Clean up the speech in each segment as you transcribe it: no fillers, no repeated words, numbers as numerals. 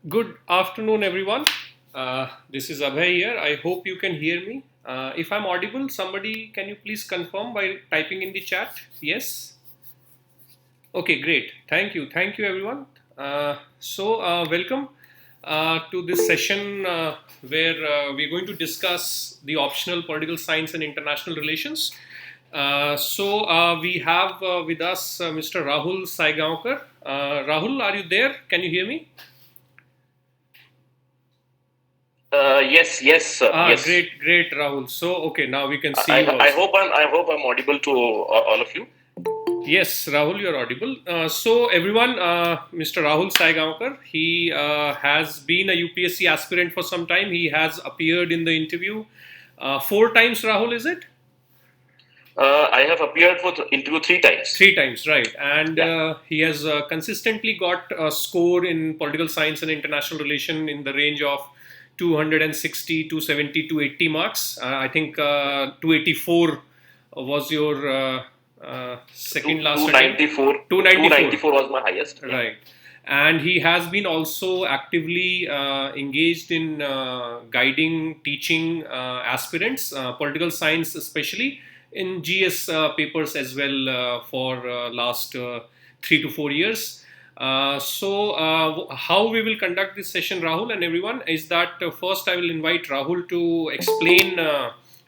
Good afternoon, everyone. This is Abhay here. I hope you can hear me. If I'm audible, somebody can you please confirm by typing in the chat? Yes. Okay, great. Thank you. Thank you, everyone. Welcome to this session where we're going to discuss the optional political science and international relations. We have with us Mr. Rahul Saigaonker. Rahul, are you there? Can you hear me? Yes, sir. Yes. Great, Rahul. So, okay, now we can see I, you I also. hope I'm audible to all of you. Yes, Rahul, you're audible. Everyone, Mr. Rahul Saigaonker, he has been a UPSC aspirant for some time. He has appeared in the interview four times, Rahul, is it? I have appeared for the interview three times. Three times, right. And Yeah. he has consistently got a score in political science and international relation in the range of 260, 270, 280 marks. I think 284 was your second last attempt. 294. 294 was my highest. Yeah. Right. And he has been also actively engaged in guiding, teaching aspirants, political science especially, in GS papers as well for last 3 to 4 years. How we will conduct this session, Rahul and everyone, is that first I will invite Rahul to explain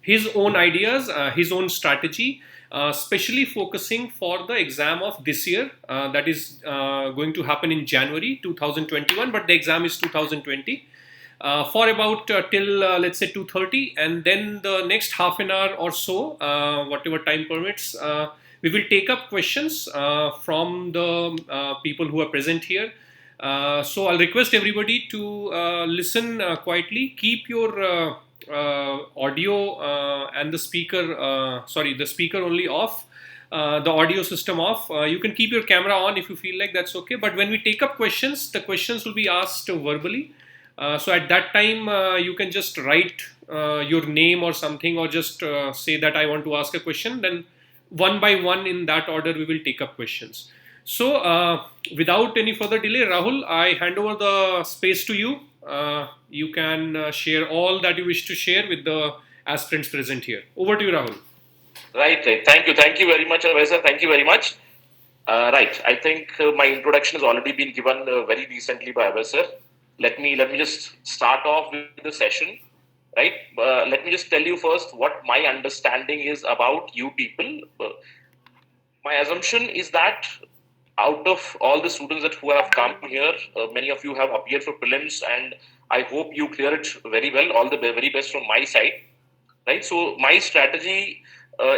his own ideas, his own strategy, especially focusing for the exam of this year, that is going to happen in January 2021, but the exam is 2020. For about till let's say 2:30, and then the next half an hour or so, whatever time permits, we will take up questions from the people who are present here. I'll request everybody to listen quietly. Keep your audio and the the speaker only off. The audio system off. You can keep your camera on if you feel like that's okay. But when we take up questions, the questions will be asked verbally. So at that time, you can just write your name or something, or just say that I want to ask a question. Then one by one, in that order, we will take up questions. Without any further delay, Rahul, I hand over the space to you. You can share all that you wish to share with the aspirants present here. Over to you, Rahul. Right. Thank you very much, Avesa. Thank you very much. Right. I think my introduction has already been given very recently by Avesa. Let me just start off with the session. Right. Let me just tell you first what my understanding is about you people. My assumption is that out of all the students that who have come here, many of you have appeared for prelims, and I hope you clear it very well. All the very best from my side, right? So my strategy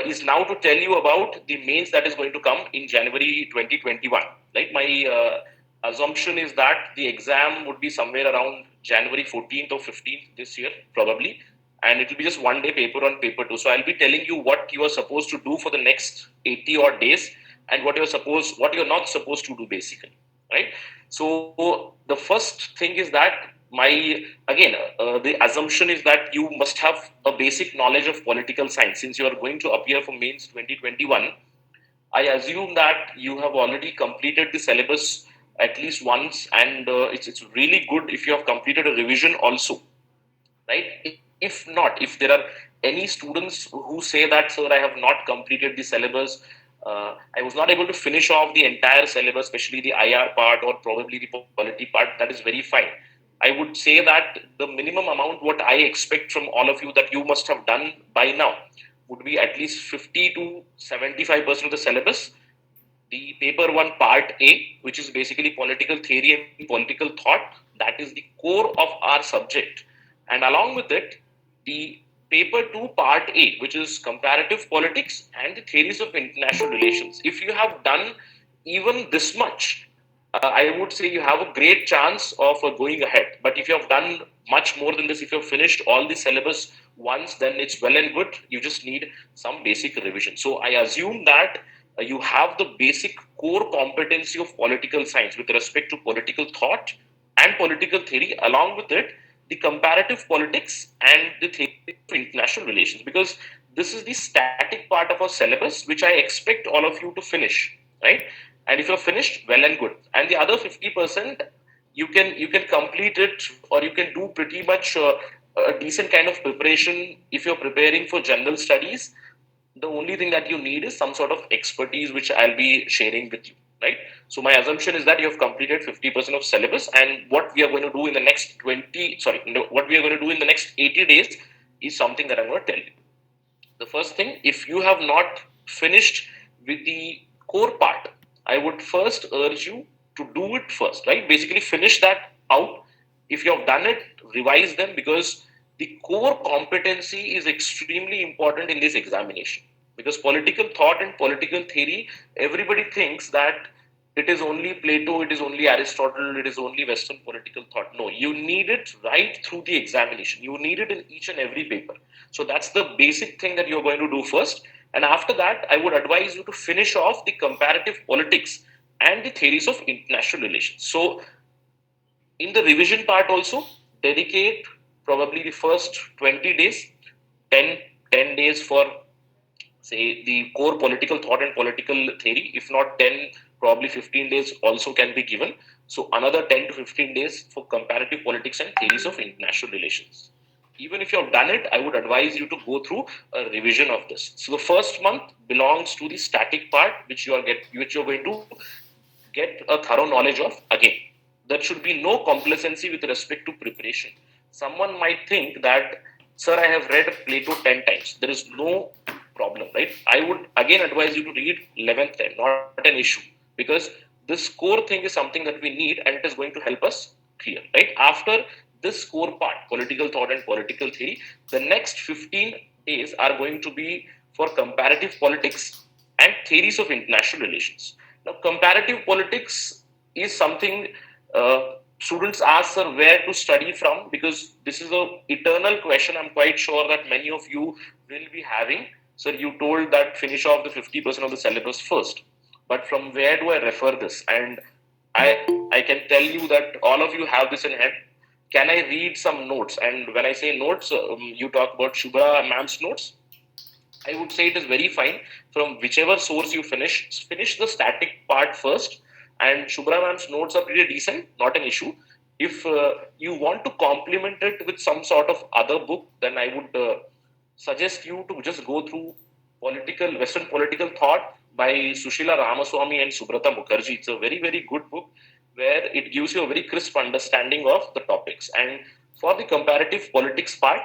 is now to tell you about the mains that is going to come in January 2021. Right? My assumption is that the exam would be somewhere around January 14th or 15th this year, probably. And it will be just one day paper on paper two. So I'll be telling you what you are supposed to do for the next 80 odd days, and what you're not supposed to do, basically, right? So the first thing is that the assumption is that you must have a basic knowledge of political science. Since you are going to appear for mains 2021, I assume that you have already completed the syllabus at least once, and it's really good if you have completed a revision also, right? If not, if there are any students who say that, sir, I have not completed the syllabus, I was not able to finish off the entire syllabus, especially the IR part or probably the polity part, that is very fine. I would say that the minimum amount what I expect from all of you that you must have done by now would be at least 50 to 75% of the syllabus. The paper one part A, which is basically political theory and political thought, that is the core of our subject. And along with it, the paper 2 part A, which is comparative politics and the theories of international relations. If you have done even this much, I would say you have a great chance of going ahead. But if you have done much more than this, if you have finished all the syllabus once, then it's well and good. You just need some basic revision. So I assume that you have the basic core competency of political science with respect to political thought and political theory. Along with it, the comparative politics and the theory of international relations, because this is the static part of our syllabus, which I expect all of you to finish, right? And if you're finished, well and good. And the other 50%, you can complete it, or you can do pretty much a decent kind of preparation if you're preparing for general studies. The only thing that you need is some sort of expertise, which I'll be sharing with you, right? So my assumption is that you have completed 50% of syllabus, and what we are going to do in the next 20, sorry, no, what we are going to do in the next 80 days is something that I'm going to tell you. The first thing, if you have not finished with the core part, I would first urge you to do it first, right? Basically, finish that out. If you have done it, revise them, because the core competency is extremely important in this examination. Because political thought and political theory, everybody thinks that it is only Plato, it is only Aristotle, it is only Western political thought. No, you need it right through the examination. You need it in each and every paper. So that's the basic thing that you're going to do first. And after that, I would advise you to finish off the comparative politics and the theories of international relations. So in the revision part also, dedicate probably the first 20 days, 10, 10 days for say the core political thought and political theory. If not 10, probably 15 days also can be given. So another 10 to 15 days for comparative politics and theories of international relations. Even if you have done it, I would advise you to go through a revision of this. So the first month belongs to the static part, which you're going to get a thorough knowledge of. Again, there should be no complacency with respect to preparation. Someone might think that, sir, I have read Plato 10 times. There is no problem, right? I would again advise you to read 11th time, not an issue, because this core thing is something that we need, and it is going to help us clear, right? After this core part, political thought and political theory, the next 15 days are going to be for comparative politics and theories of international relations. Now, comparative politics is something students ask, sir, where to study from, because this is a eternal question. I'm quite sure that many of you will be having. Sir, you told that finish off the 50% of the syllabus first, but from where do I refer this? And I can tell you that all of you have this in hand. Can I read some notes? And when I say notes, you talk about Shubha ma'am's notes. I would say it is very fine. From whichever source you finish the static part first. And Shubhra ma'am's notes are pretty decent, not an issue. If you want to complement it with some sort of other book, then I would suggest you to just go through Western political thought by Sushila Ramaswamy and Subrata Mukherjee. It's a very, very good book where it gives you a very crisp understanding of the topics. And for the comparative politics part,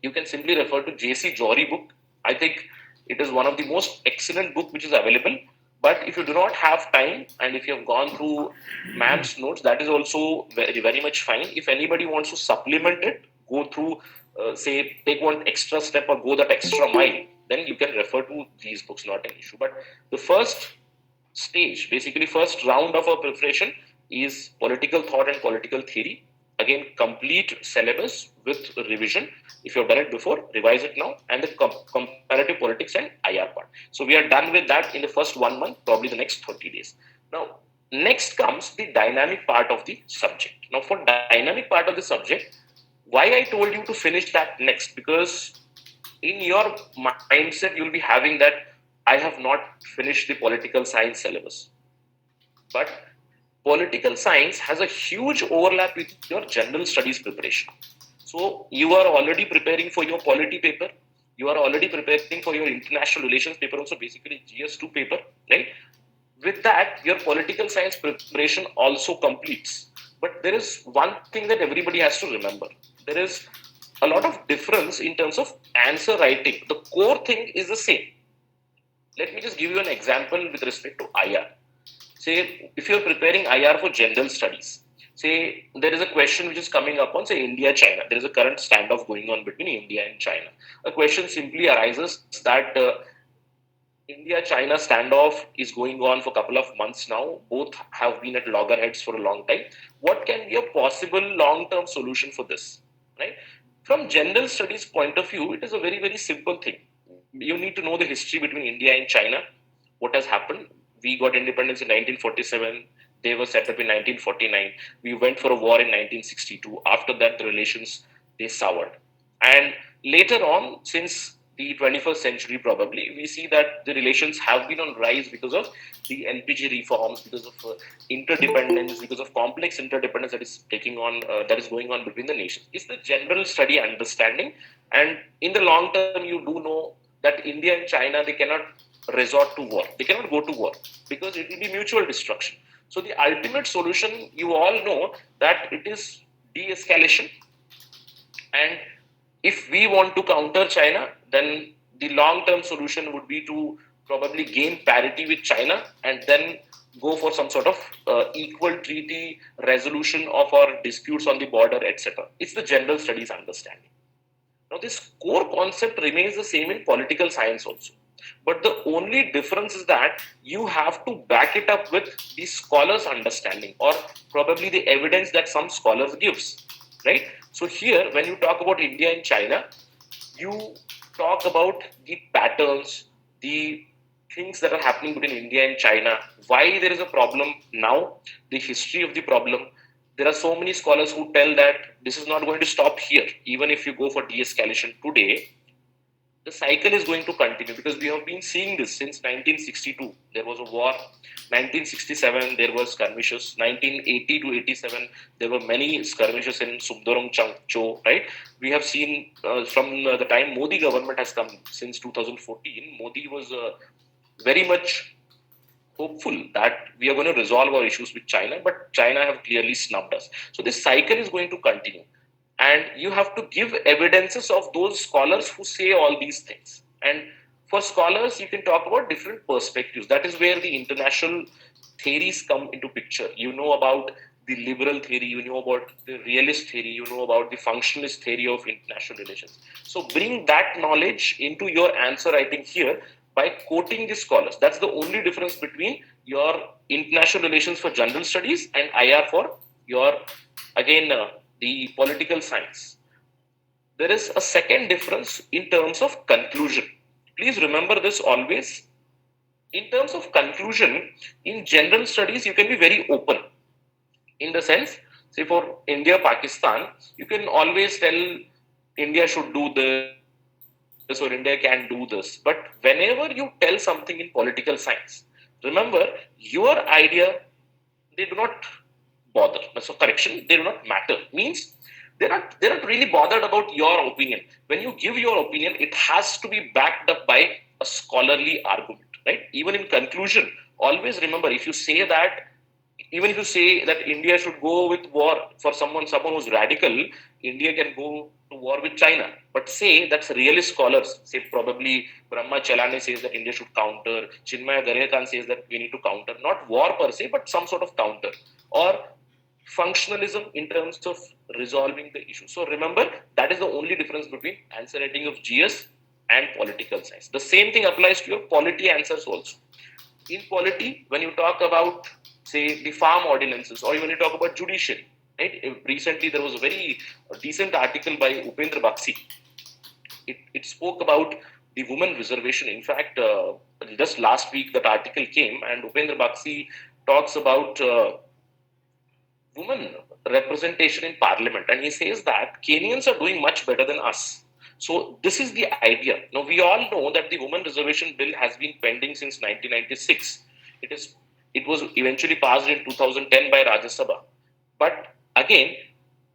you can simply refer to J.C. Jory book. I think it is one of the most excellent book which is available. But if you do not have time, and if you have gone through ma'am's notes, that is also very, very much fine. If anybody wants to supplement it, go through, say, take one extra step or go that extra mile, then you can refer to these books, not an issue. But the first stage, basically first round of our preparation, is political thought and political theory. Again, complete syllabus with revision. If you've done it before, revise it now, and the comparative politics and IR part. So we are done with that in the first 1 month, probably the next 30 days. Now, next comes the dynamic part of the subject. Now, for dynamic part of the subject, why I told you to finish that next? Because in your mindset, you'll be having that I have not finished the political science syllabus. But political science has a huge overlap with your general studies preparation. So you are already preparing for your polity paper. You are already preparing for your international relations paper, also basically GS2 paper, right? With that, your political science preparation also completes. But there is one thing that everybody has to remember. There is a lot of difference in terms of answer writing. The core thing is the same. Let me just give you an example with respect to IR. Say, if you're preparing IR for general studies, say there is a question which is coming up on, say, India China. There is a current standoff going on between India and China. A question simply arises that India China standoff is going on for a couple of months now. Both have been at loggerheads for a long time. What can be a possible long term solution for this? Right? From general studies point of view, it is a very, very simple thing. You need to know the history between India and China, what has happened. We got independence in 1947. They were set up in 1949. We went for a war in 1962. After that, the relations, they soured. And later on, since the 21st century, probably, we see that the relations have been on rise because of the LPG reforms, because of interdependence, because of complex interdependence that is that is going on between the nations. It's the general study understanding, and in the long term, you do know that India and China, they cannot resort to war. They cannot go to war because it will be mutual destruction. So the ultimate solution, you all know that it is de-escalation, and if we want to counter China, then the long term solution would be to probably gain parity with China and then go for some sort of equal treaty resolution of our disputes on the border, etc. It's the general studies understanding. Now, this core concept remains the same in political science also. But the only difference is that you have to back it up with the scholar's understanding, or probably the evidence that some scholars gives, right? So here, when you talk about India and China, you talk about the patterns, the things that are happening between India and China, why there is a problem now, the history of the problem. There are so many scholars who tell that this is not going to stop here. Even if you go for de-escalation today, the cycle is going to continue, because we have been seeing this since 1962. There was a war. 1967 there was skirmishes. 1980 to 87 there were many skirmishes in Sumdorong Changcho. Right? We have seen from the time Modi government has come since 2014. Modi was very much hopeful that we are going to resolve our issues with China, but China have clearly snubbed us. So this cycle is going to continue, and you have to give evidences of those scholars who say all these things. And for scholars, you can talk about different perspectives. That is where the international theories come into picture. You know about the liberal theory, you know about the realist theory, you know about the functionalist theory of international relations. So bring that knowledge into your answer writing here by quoting the scholars. That's the only difference between your international relations for general studies and IR for your, again, the political science. There is a second difference in terms of conclusion. Please remember this always. In terms of conclusion, in general studies, you can be very open. In the sense, say for India, Pakistan, you can always tell India should do this or India can do this. But whenever you tell something in political science, remember your idea, they do not bother. So correction, they do not matter. Means they're not really bothered about your opinion. When you give your opinion, it has to be backed up by a scholarly argument, right? Even in conclusion, always remember, if you say that, even if you say that India should go with war for someone who's radical, India can go to war with China. But say that's realist scholars. Say probably Brahma Chalane says that India should counter. Chinmaya Garhe says that we need to counter. Not war per se, but some sort of counter. Or functionalism in terms of resolving the issue. So remember, that is the only difference between answer writing of GS and political science. The same thing applies to your polity answers also. In polity, when you talk about, say, the farm ordinances, or when you talk about judiciary, right? Recently, there was a very decent article by Upendra Bakshi. It spoke about the women reservation. In fact, just last week that article came, and Upendra Bakshi talks about women representation in parliament, and he says that Kenyans are doing much better than us. So this is the idea. Now we all know that the women reservation bill has been pending since 1996. It was eventually passed in 2010 by Rajya Sabha, but again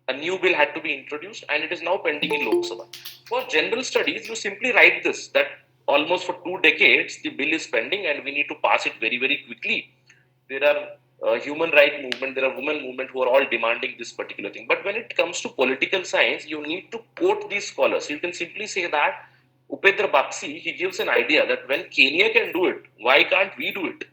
a new bill had to be introduced, and it is now pending in Lok Sabha. For general studies, you simply write this, that almost for 2 decades the bill is pending and we need to pass it very, very quickly. There are human right movement, there are women movement who are all demanding this particular thing. But when it comes to political science, you need to quote these scholars. You can simply say that Upendra Bakshi, he gives an idea that when Kenya can do it, why can't we do it?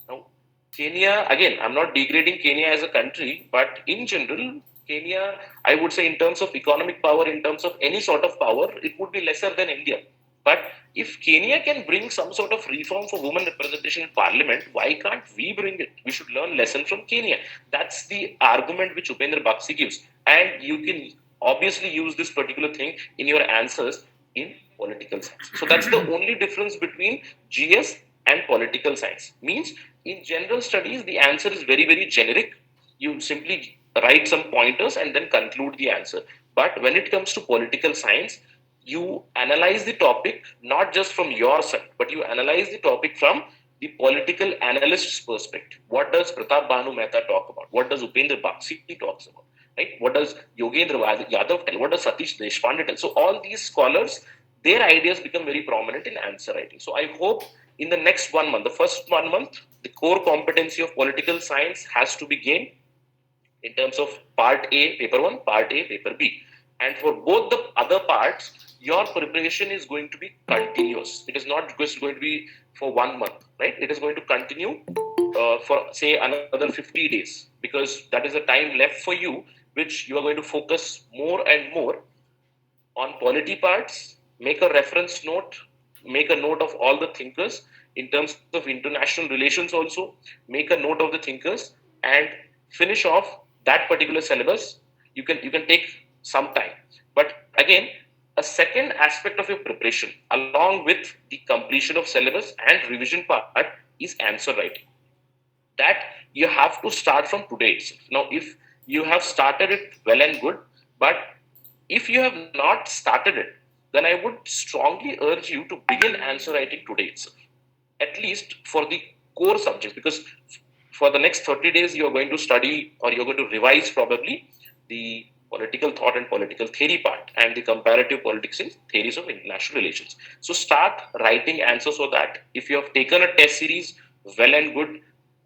Now, Kenya, again, I'm not degrading Kenya as a country, but in general, Kenya, I would say in terms of economic power, in terms of any sort of power, it would be lesser than India. But if Kenya can bring some sort of reform for women representation in parliament, why can't we bring it? We should learn lesson from Kenya. That's the argument which Upendra Bakshi gives. And you can obviously use this particular thing in your answers in political science. So that's the only difference between GS and political science. Means in general studies, the answer is very, very generic. You simply write some pointers and then conclude the answer. But when it comes to political science, you analyze the topic not just from your side, but you analyze the topic from the political analyst's perspective. What does Pratap Bhanu Mehta talk about? What does Upendra Bakshi talks about? Right? What does Yogendra Yadav tell? What does Satish Deshpande tell? So all these scholars, their ideas become very prominent in answer writing. So I hope in the next 1 month, the first 1 month, the core competency of political science has to be gained in terms of part A, paper 1, part A, paper B. And for both the other parts, your preparation is going to be continuous. It is not just going to be for 1 month, right? It is going to continue for, say, another 50 days, because that is the time left for you, which you are going to focus more and more on polity parts, make a reference note, make a note of all the thinkers in terms of international relations also, make a note of the thinkers, and finish off that particular syllabus. You can take some time. But again, a second aspect of your preparation, along with the completion of syllabus and revision part, is answer writing. That you have to start from today itself. Now, if you have started it, well and good, but if you have not started it, then I would strongly urge you to begin answer writing today itself, at least for the core subjects, because for the next 30 days you are going to study, or you're going to revise probably the political thought and political theory part, and the comparative politics and theories of international relations. So start writing answers, so that if you have taken a test series, well and good,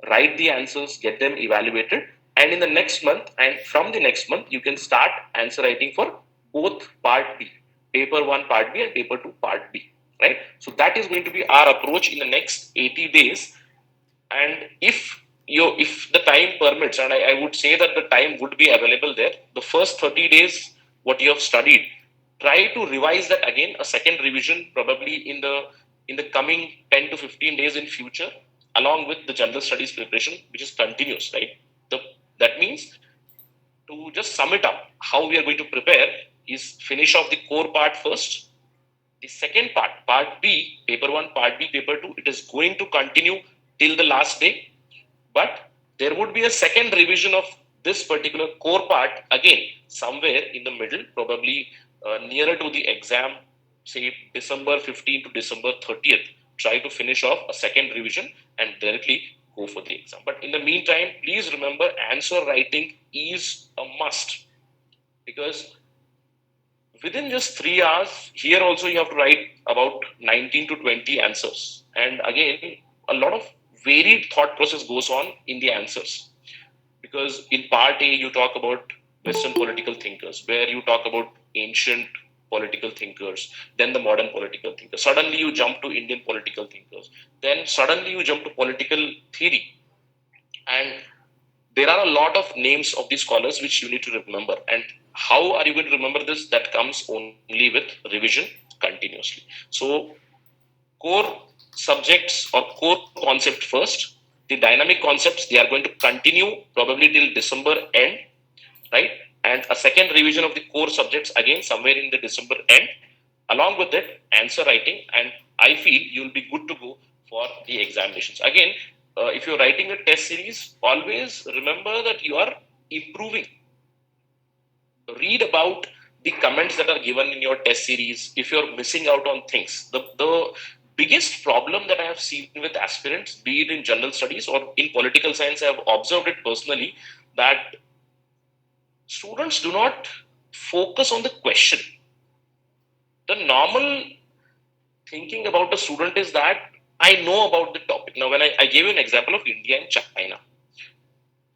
write the answers, get them evaluated, and in the next month and from the next month you can start answer writing for both part B, paper 1 part B and paper 2 part B, right? So that is going to be our approach in the next 80 days. And if the time permits, and I would say that the time would be available there, the first 30 days what you have studied, try to revise that again, a second revision probably in the coming 10 to 15 days in future, along with the general studies preparation, which is continuous, right? That means, to just sum it up, how we are going to prepare is finish off the core part first. The second part, part B, paper 1, part B, paper 2, it is going to continue till the last day. But there would be a second revision of this particular core part again, somewhere in the middle, probably nearer to the exam, say December 15th to December 30th. Try to finish off a second revision and directly go for the exam. But in the meantime, please remember, answer writing is a must, because within just 3 hours, here also you have to write about 19 to 20 answers. And again, a lot of varied thought process goes on in the answers, because in part A you talk about Western political thinkers, where you talk about ancient political thinkers, then the modern political thinkers. Suddenly you jump to Indian political thinkers, then suddenly you jump to political theory, and there are a lot of names of these scholars which you need to remember. And how are you going to remember this? That comes only with revision continuously. So core subjects or core concept first. The dynamic concepts, they are going to continue probably till December end, right? And a second revision of the core subjects again somewhere in the December end. Along with it, answer writing, and I feel you'll be good to go for the examinations. Again, if you're writing a test series, always remember that you are improving. Read about the comments that are given in your test series if you're missing out on things. The biggest problem that I have seen with aspirants, be it in general studies or in political science, I have observed it personally, that students do not focus on the question. The normal thinking about a student is that I know about the topic. Now, when I gave you an example of India and China,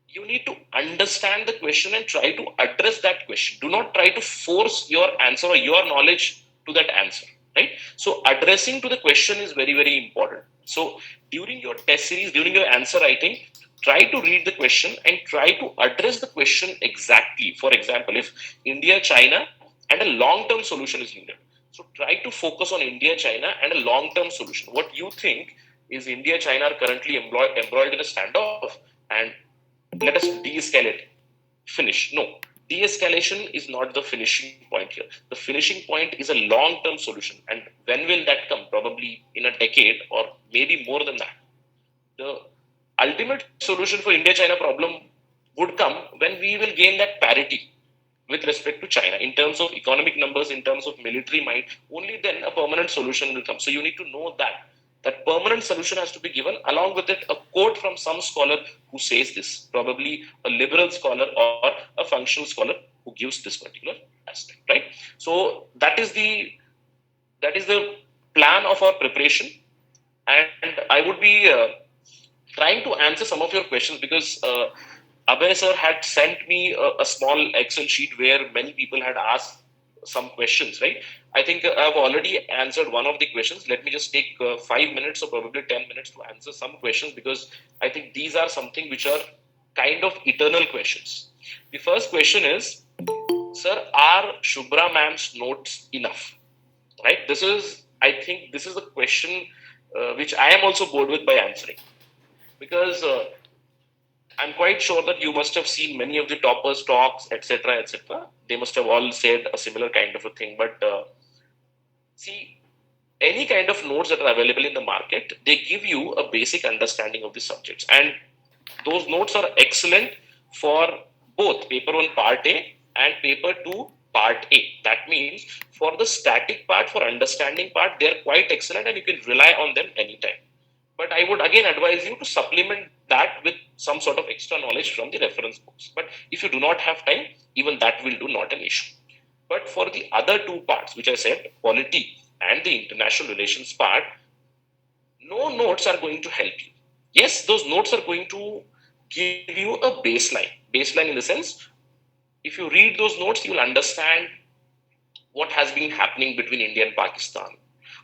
you need to understand the question and try to address that question. Do not try to force your answer or your knowledge to that answer, right? So addressing to the question is very, very important. So during your test series, during your answer writing, try to read the question and try to address the question exactly. For example, if India, China, and a long-term solution is needed, so try to focus on India, China, and a long-term solution. What you think is India, China are currently embroiled in a standoff, and let us de-escalate. Finish. No. De-escalation is not the finishing point here. The finishing point is a long-term solution. And when will that come? Probably in a decade or maybe more than that. The ultimate solution for India-China problem would come when we will gain that parity, with respect to China in terms of economic numbers, in terms of military might. Only then a permanent solution will come. So you need to know that permanent solution has to be given, along with it a quote from some scholar who says this, probably a liberal scholar or a functional scholar who gives this particular aspect, right? So that is the plan of our preparation, and I would be trying to answer some of your questions because Abhay sir had sent me a small Excel sheet where many people had asked some questions, right? I think I've already answered one of the questions. Let me just take 5 minutes or probably 10 minutes to answer some questions, because I think these are something which are kind of eternal questions. The first question is, sir, are Shubhra ma'am's notes enough? Right? I think this is a question which I am also bored with by answering, because I'm quite sure that you must have seen many of the toppers' talks, etc., etc. They must have all said a similar kind of a thing. But see, any kind of notes that are available in the market, they give you a basic understanding of the subjects, and those notes are excellent for both paper 1 part A and paper 2 part A. That means for the static part, for understanding part, they're quite excellent and you can rely on them anytime. But I would again advise you to supplement that with some sort of extra knowledge from the reference books. But if you do not have time, even that will do, not an issue. But for the other two parts, which I said, polity and the international relations part, no notes are going to help you. Yes, those notes are going to give you a baseline. Baseline in the sense, if you read those notes, you will understand what has been happening between India and Pakistan,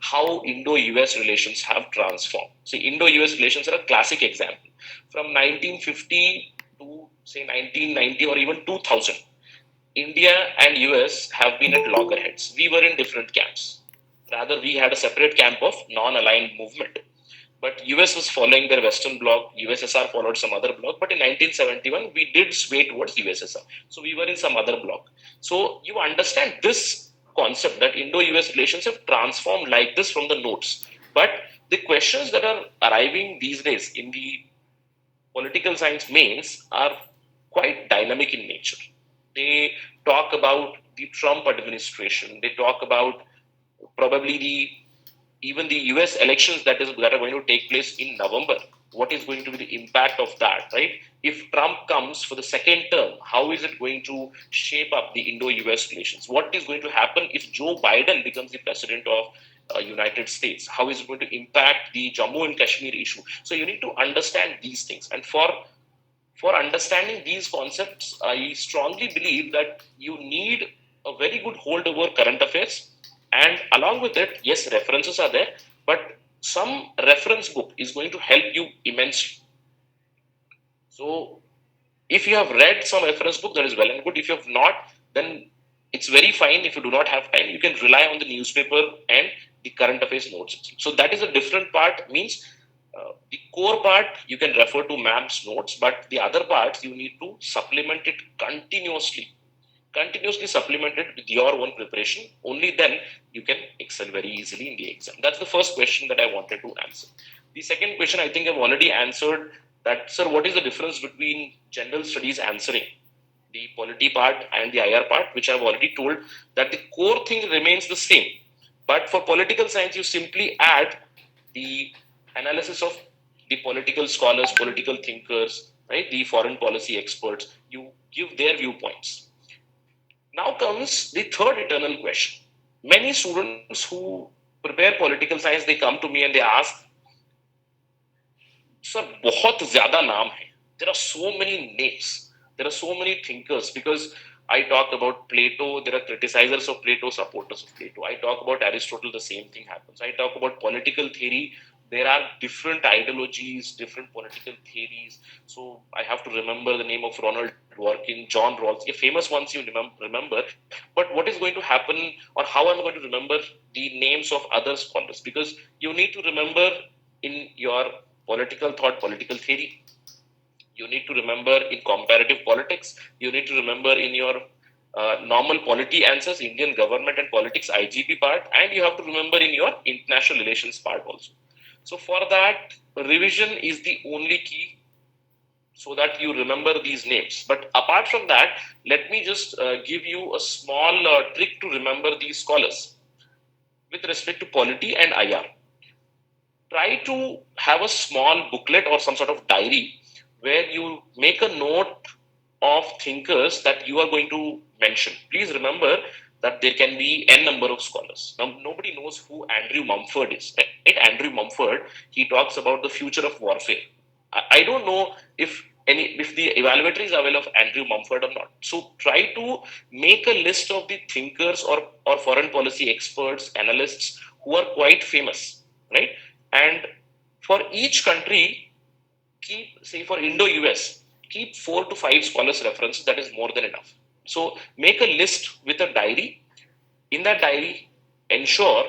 how Indo-US relations have transformed. See, Indo-US relations are a classic example. From 1950 to say 1990 or even 2000, India and US have been at loggerheads. We were in different camps. Rather, we had a separate camp of non-aligned movement. But US was following their Western bloc, USSR followed some other bloc, but in 1971, we did sway towards USSR. So we were in some other bloc. So you understand this concept that Indo-US relations have transformed like this from the notes. But the questions that are arriving these days in the political science mains are quite dynamic in nature. They talk about the Trump administration. They talk about probably even the US elections that are going to take place in November. What is going to be the impact of that, right? If Trump comes for the second term, how is it going to shape up the Indo-US relations? What is going to happen if Joe Biden becomes the president of United States? How is it going to impact the Jammu and Kashmir issue? So you need to understand these things, and for understanding these concepts, I strongly believe that you need a very good hold over current affairs. And along with it, yes, references are there, but some reference book is going to help you immensely. So if you have read some reference book, that is well and good. If you have not, then it's very fine. If you do not have time, you can rely on the newspaper and the current affairs notes. So that is a different part, means the core part you can refer to ma'am's notes, but the other parts you need to supplement it continuously supplement it with your own preparation. Only then you can excel very easily in the exam. That's the first question that I wanted to answer. The second question, I think I've already answered, that sir, what is the difference between general studies answering, the polity part and the IR part, which I've already told that the core thing remains the same. But for political science, you simply add the analysis of the political scholars, political thinkers, right? The foreign policy experts. You give their viewpoints. Now comes the third eternal question. Many students who prepare political science, they come to me and they ask, sir, बहुत ज़्यादा नाम है. There are so many names. There are so many thinkers, because I talk about Plato, there are criticizers of Plato, supporters of Plato. I talk about Aristotle, the same thing happens. I talk about political theory, there are different ideologies, different political theories. So I have to remember the name of Ronald Dworkin, John Rawls, the famous ones you remember. But what is going to happen, or how am I going to remember the names of other scholars? Because you need to remember in your political thought, political theory. You need to remember in comparative politics. You need to remember in your normal polity answers, Indian government and politics, IGP part, and you have to remember in your international relations part also. So for that, revision is the only key. so that you remember these names. But apart from that, let me just give you a small trick to remember these scholars with respect to polity and IR. Try to have a small booklet or some sort of diary where you make a note of thinkers that you are going to mention. Please remember that there can be n number of scholars. Now, nobody knows who Andrew Mumford is. Right? Andrew Mumford, he talks about the future of warfare. I don't know if the evaluator is aware of Andrew Mumford or not. So try to make a list of the thinkers or foreign policy experts, analysts who are quite famous, right? And for each country, keep, say for Indo-US, keep 4 to 5 scholars references. That is more than enough. So make a list with a diary. In that diary, ensure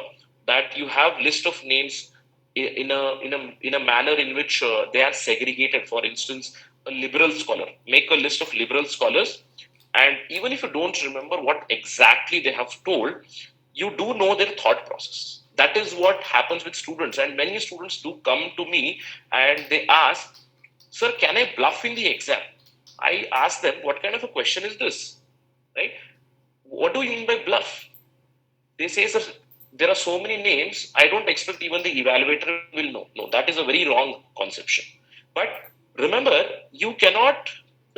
that you have list of names in a manner in which they are segregated. For instance, a liberal scholar, make a list of liberal scholars, and even if you don't remember what exactly they have told, you do know their thought process. That is what happens with students, and many students do come to me and they ask, "Sir, can I bluff in the exam?" I ask them, "What kind of a question is this?" Right? What do you mean by bluff? They say, "Sir, there are so many names, I don't expect even the evaluator will know." No, that is a very wrong conception. But remember, you cannot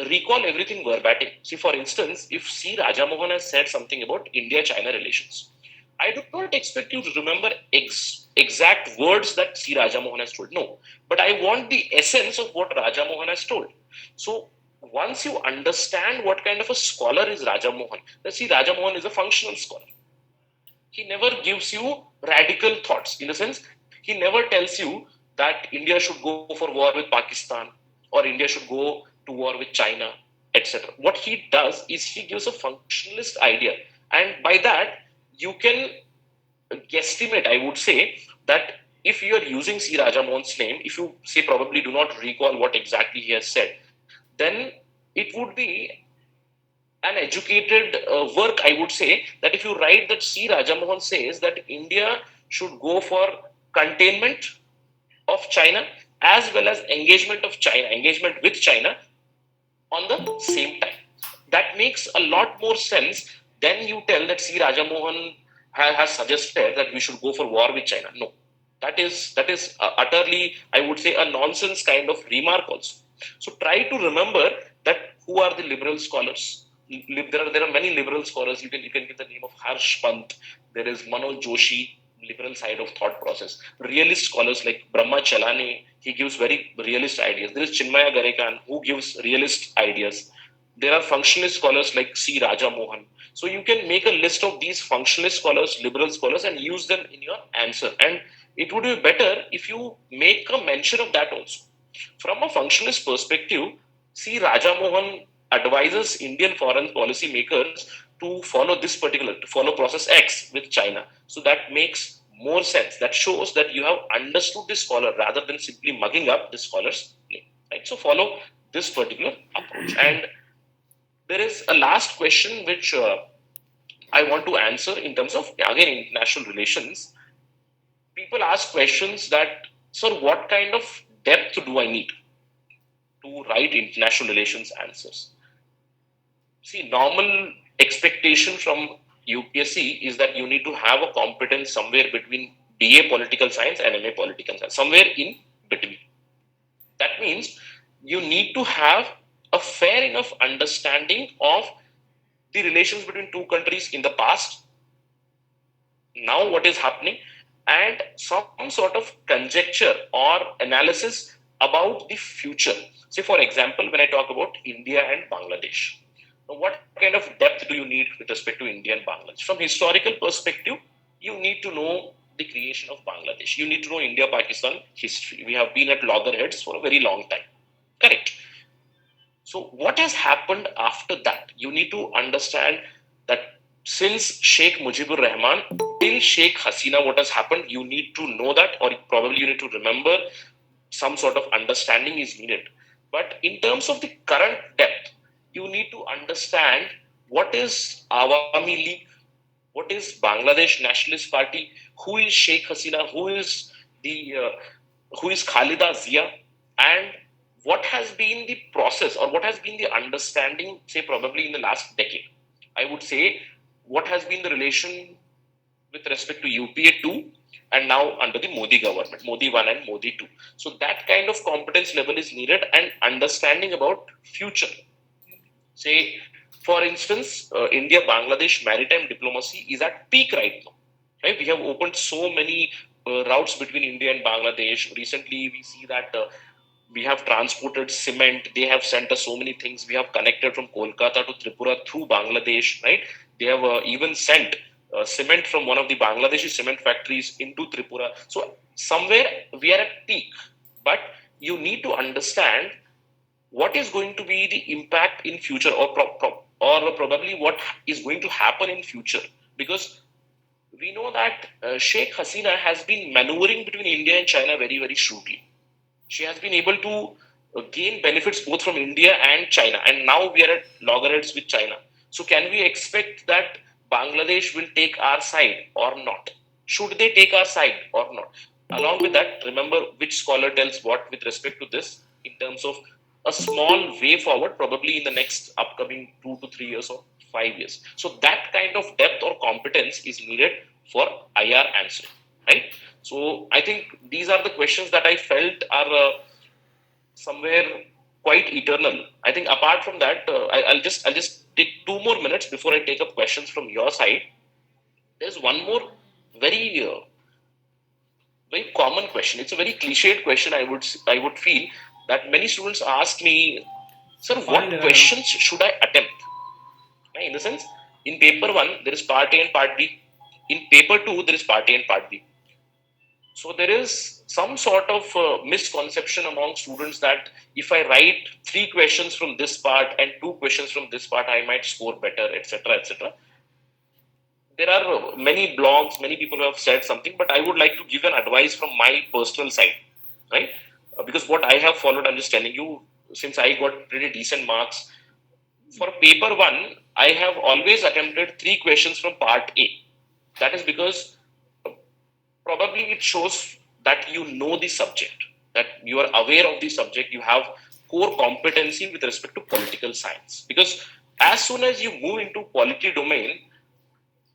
recall everything verbatim. See, for instance, if C. Rajamohan has said something about India-China relations, I do not expect you to remember exact words that C. Rajamohan has told. No, but I want the essence of what Rajamohan has told. So once you understand what kind of a scholar is Rajamohan, let's see, Rajamohan is a functional scholar. He never gives you radical thoughts. In a sense, he never tells you that India should go for war with Pakistan or India should go to war with China, etc. What he does is he gives a functionalist idea, and by that you can guesstimate, I would say, that if you are using C. Rajamohan's name, if you say probably do not recall what exactly he has said, then it would be an educated work, I would say, that if you write that C. Rajamohan says that India should go for containment of China as well as engagement with China on the same time. That makes a lot more sense than you tell that C. Rajamohan has suggested that we should go for war with China. No, that is utterly, I would say, a nonsense kind of remark also. So try to remember that who are the liberal scholars. There are many liberal scholars. You can give the name of Harsh Pant. There is Manoj Joshi, liberal side of thought process. Realist scholars like Brahma Chalane, he gives very realist ideas. There is Chinmaya Garekan, who gives realist ideas. There are functionalist scholars like C. Raja Mohan. So you can make a list of these functionalist scholars, liberal scholars, and use them in your answer. And it would be better if you make a mention of that also. From a functionalist perspective, C. Raja Mohan advises Indian foreign policy makers to follow process X with China. So that makes more sense. That shows that you have understood the scholar rather than simply mugging up the scholar's name. Right? So follow this particular approach. And there is a last question which I want to answer in terms of, again, international relations. People ask questions that, sir, what kind of depth do I need to write international relations answers? See, normal expectation from UPSC is that you need to have a competence somewhere between BA Political Science and MA Political Science, somewhere in between. That means you need to have a fair enough understanding of the relations between two countries in the past, now what is happening, and some sort of conjecture or analysis about the future. Say, for example, when I talk about India and Bangladesh, now what kind of depth do you need with respect to India and Bangladesh? From historical perspective, you need to know the creation of Bangladesh. You need to know India-Pakistan history. We have been at loggerheads for a very long time. Correct. So what has happened after that? You need to understand that since Sheikh Mujibur Rahman till Sheikh Hasina, what has happened, you need to know that, or probably you need to remember. Some sort of understanding is needed. But in terms of the current depth, you need to understand what is Awami League, what is Bangladesh Nationalist Party, who is Sheikh Hasina, who is Khalida Zia, and what has been the process or what has been the understanding, say probably in the last decade? I would say, what has been the relation with respect to UPA 2 and now under the Modi government, Modi 1 and Modi 2. So that kind of competence level is needed and understanding about future. Say, for instance, India-Bangladesh maritime diplomacy is at peak right now. Right? We have opened so many routes between India and Bangladesh. Recently, we see that we have transported cement. They have sent us so many things. We have connected from Kolkata to Tripura through Bangladesh. Right? They have even sent cement from one of the Bangladeshi cement factories into Tripura. So somewhere we are at peak, but you need to understand what is going to be the impact in future, or probably what is going to happen in future, because we know that Sheikh Hasina has been maneuvering between India and China very, very shrewdly. She has been able to gain benefits both from India and China, and now we are at loggerheads with China. So can we expect that Bangladesh will take our side or not? Should they take our side or not? Along with that, remember which scholar tells what with respect to this in terms of a small way forward, probably in the next upcoming 2 to 3 years or 5 years. So that kind of depth or competence is needed for IR answering, right? So I think these are the questions that I felt are somewhere quite eternal. I think apart from that, I'll just take 2 more minutes before I take up questions from your side. There's one more very very common question. It's a very cliched question. I would feel that many students ask me, sir, Fine. what questions should I attempt? Right? In the sense, in paper one there is part A and part B. In paper two there is part A and part B. So there is some sort of misconception among students that if I write 3 questions from this part and 2 questions from this part, I might score better, etc., etc. There are many blogs, many people who have said something, but I would like to give an advice from my personal side, right? Because what I have followed, I'm just telling you, since I got pretty decent marks for paper one, I have always attempted 3 questions from part A. That is because probably it shows that you know the subject, that you are aware of the subject, you have core competency with respect to political science. Because as soon as you move into polity domain,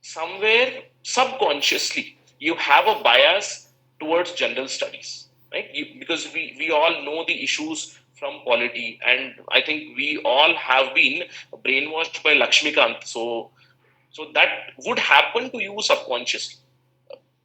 somewhere subconsciously you have a bias towards general studies, right? Because we all know the issues from polity, and I think we all have been brainwashed by Lakshmikant. So that would happen to you subconsciously.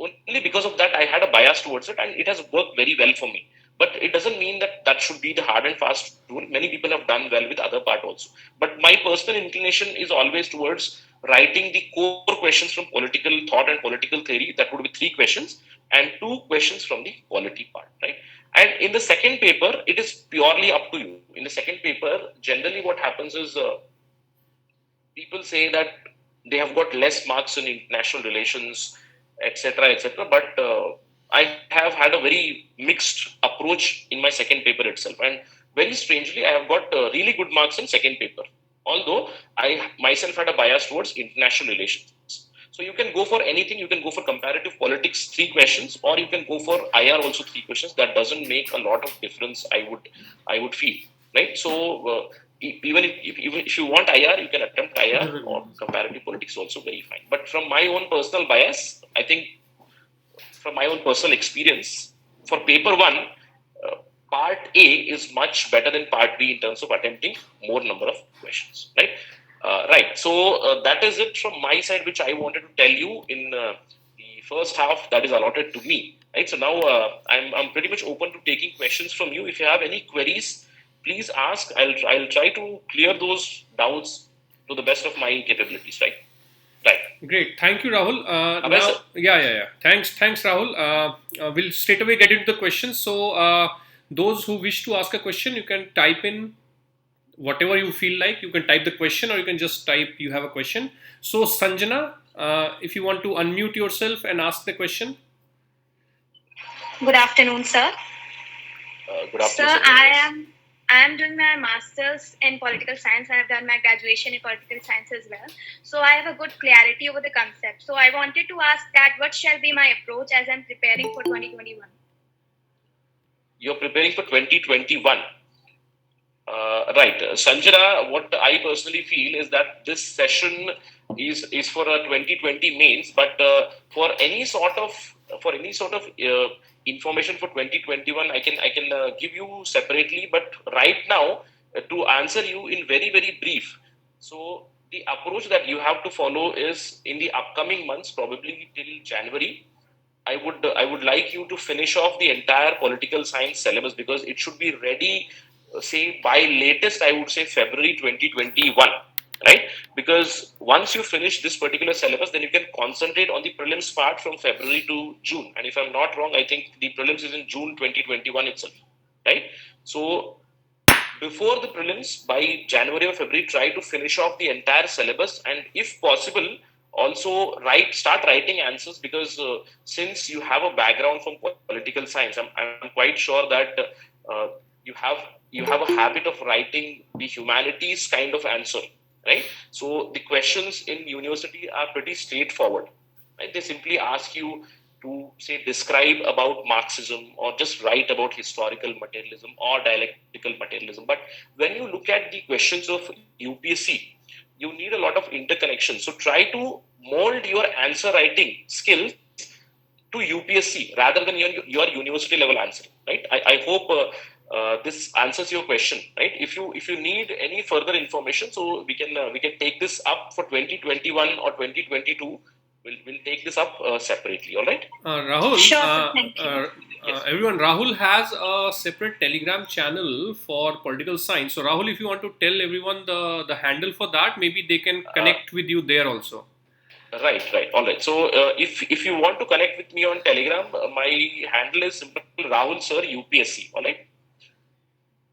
Only because of that I had a bias towards it, and it has worked very well for me. But it doesn't mean that that should be the hard and fast rule. Many people have done well with other part also. But my personal inclination is always towards writing the core questions from political thought and political theory. That would be 3 questions and 2 questions from the polity part, right? And in the second paper, it is purely up to you. In the second paper, generally what happens is people say that they have got less marks in international relations, etc., etc. But I have had a very mixed approach in my second paper itself, and very strangely, I have got really good marks in second paper. Although I myself had a bias towards international relations. So you can go for anything. You can go for comparative politics 3 questions, or you can go for IR also 3 questions. That doesn't make a lot of difference. I would feel, right. So even if you want IR, you can attempt IR, or comparative politics also very fine. But from my own personal bias, I think from my own personal experience, for paper one, part A is much better than part B in terms of attempting more number of questions, right? Right. So that is it from my side, which I wanted to tell you in the first half that is allotted to me. Right. So now I'm pretty much open to taking questions from you. If you have any queries, please ask. I'll try to clear those doubts to the best of my capabilities. Right. Right. Great. Thank you, Rahul. Abhay, Now, sir. yeah. Thanks, Rahul. We'll straight away get into the questions. So, those who wish to ask a question, you can type in whatever you feel like. You can type the question, or you can just type you have a question. So, Sanjana, if you want to unmute yourself and ask the question. Good afternoon, sir. Good afternoon, Sir, sir. I am doing my master's in political science. I have done my graduation in political science as well. So I have a good clarity over the concept. So I wanted to ask that what shall be my approach as I'm preparing for 2021? You're preparing for 2021. Right, Sanjana. What I personally feel is that this session is for a 2020 mains, but for any sort of information for 2021, I can give you separately. But right now, to answer you in very brief, so the approach that you have to follow is in the upcoming months, probably till January. I would like you to finish off the entire political science syllabus because it should be ready, say by latest I would say February 2021, right? Because once you finish this particular syllabus, then you can concentrate on the prelims part from February to June. And if I'm not wrong, I think the prelims is in June 2021 itself, right? So before the prelims by January or February, try to finish off the entire syllabus, and if possible, also start writing answers because since you have a background from political science, I'm quite sure that uh, you have you have a habit of writing the humanities kind of answer, right? So the questions in university are pretty straightforward, right? They simply ask you to say describe about Marxism or just write about historical materialism or dialectical materialism. But when you look at the questions of UPSC, you need a lot of interconnection. So try to mold your answer writing skills to UPSC rather than your university level answer, right? I hope this answers your question, right? If you need any further information, so we can take this up for 2021 or 2022. We'll take this up separately. All right? Rahul, Sure, sir. Thank you. Yes. everyone, Rahul has a separate Telegram channel for political science. So, Rahul, if you want to tell everyone the handle for that, maybe they can Uh, connect with you there also. right. All right. So if you want to connect with me on Telegram, my handle is simple Rahul Sir UPSC. All right.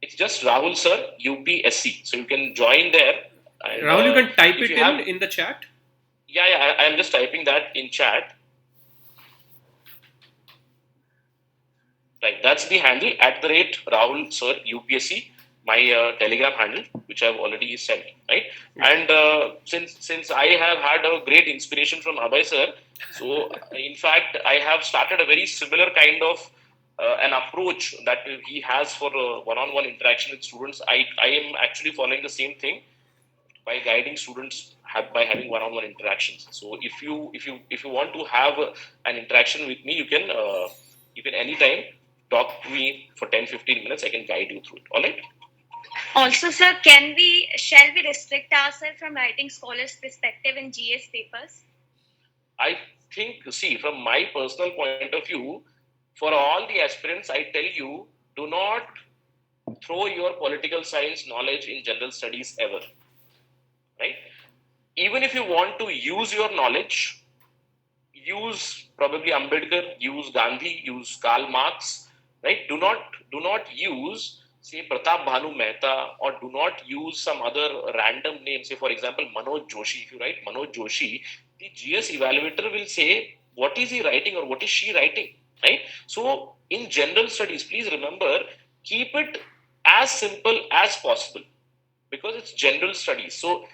It's just Rahul Sir UPSC. So you can join there, and Rahul, you can type if it you have, in the chat. yeah, I'm just typing that in chat. Right, that's the handle at the rate Rahul Sir UPSC, my Telegram handle, which I've already sent. Right, and since I have had a great inspiration from Abhay Sir, so in fact I have started a very similar kind of an approach that he has for one-on-one interaction with students. I am actually following the same thing by guiding students by having one-on-one interactions. So if you want to have an interaction with me, you can anytime talk to me for 10-15 minutes. I can guide you through it. All right. Also, sir, shall we restrict ourselves from writing scholars' perspective in GS papers? I think, see, from my personal point of view, for all the aspirants, I tell you, do not throw your political science knowledge in general studies ever. Right? Even if you want to use your knowledge, use probably Ambedkar, use Gandhi, use Karl Marx, right? Do not use say Pratap Bhanu Mehta, or do not use some other random name. Say for example Manoj Joshi. If you write Manoj Joshi, the GS evaluator will say what is he writing or what is she writing, right? So in general studies, please remember, keep it as simple as possible because it's general studies. So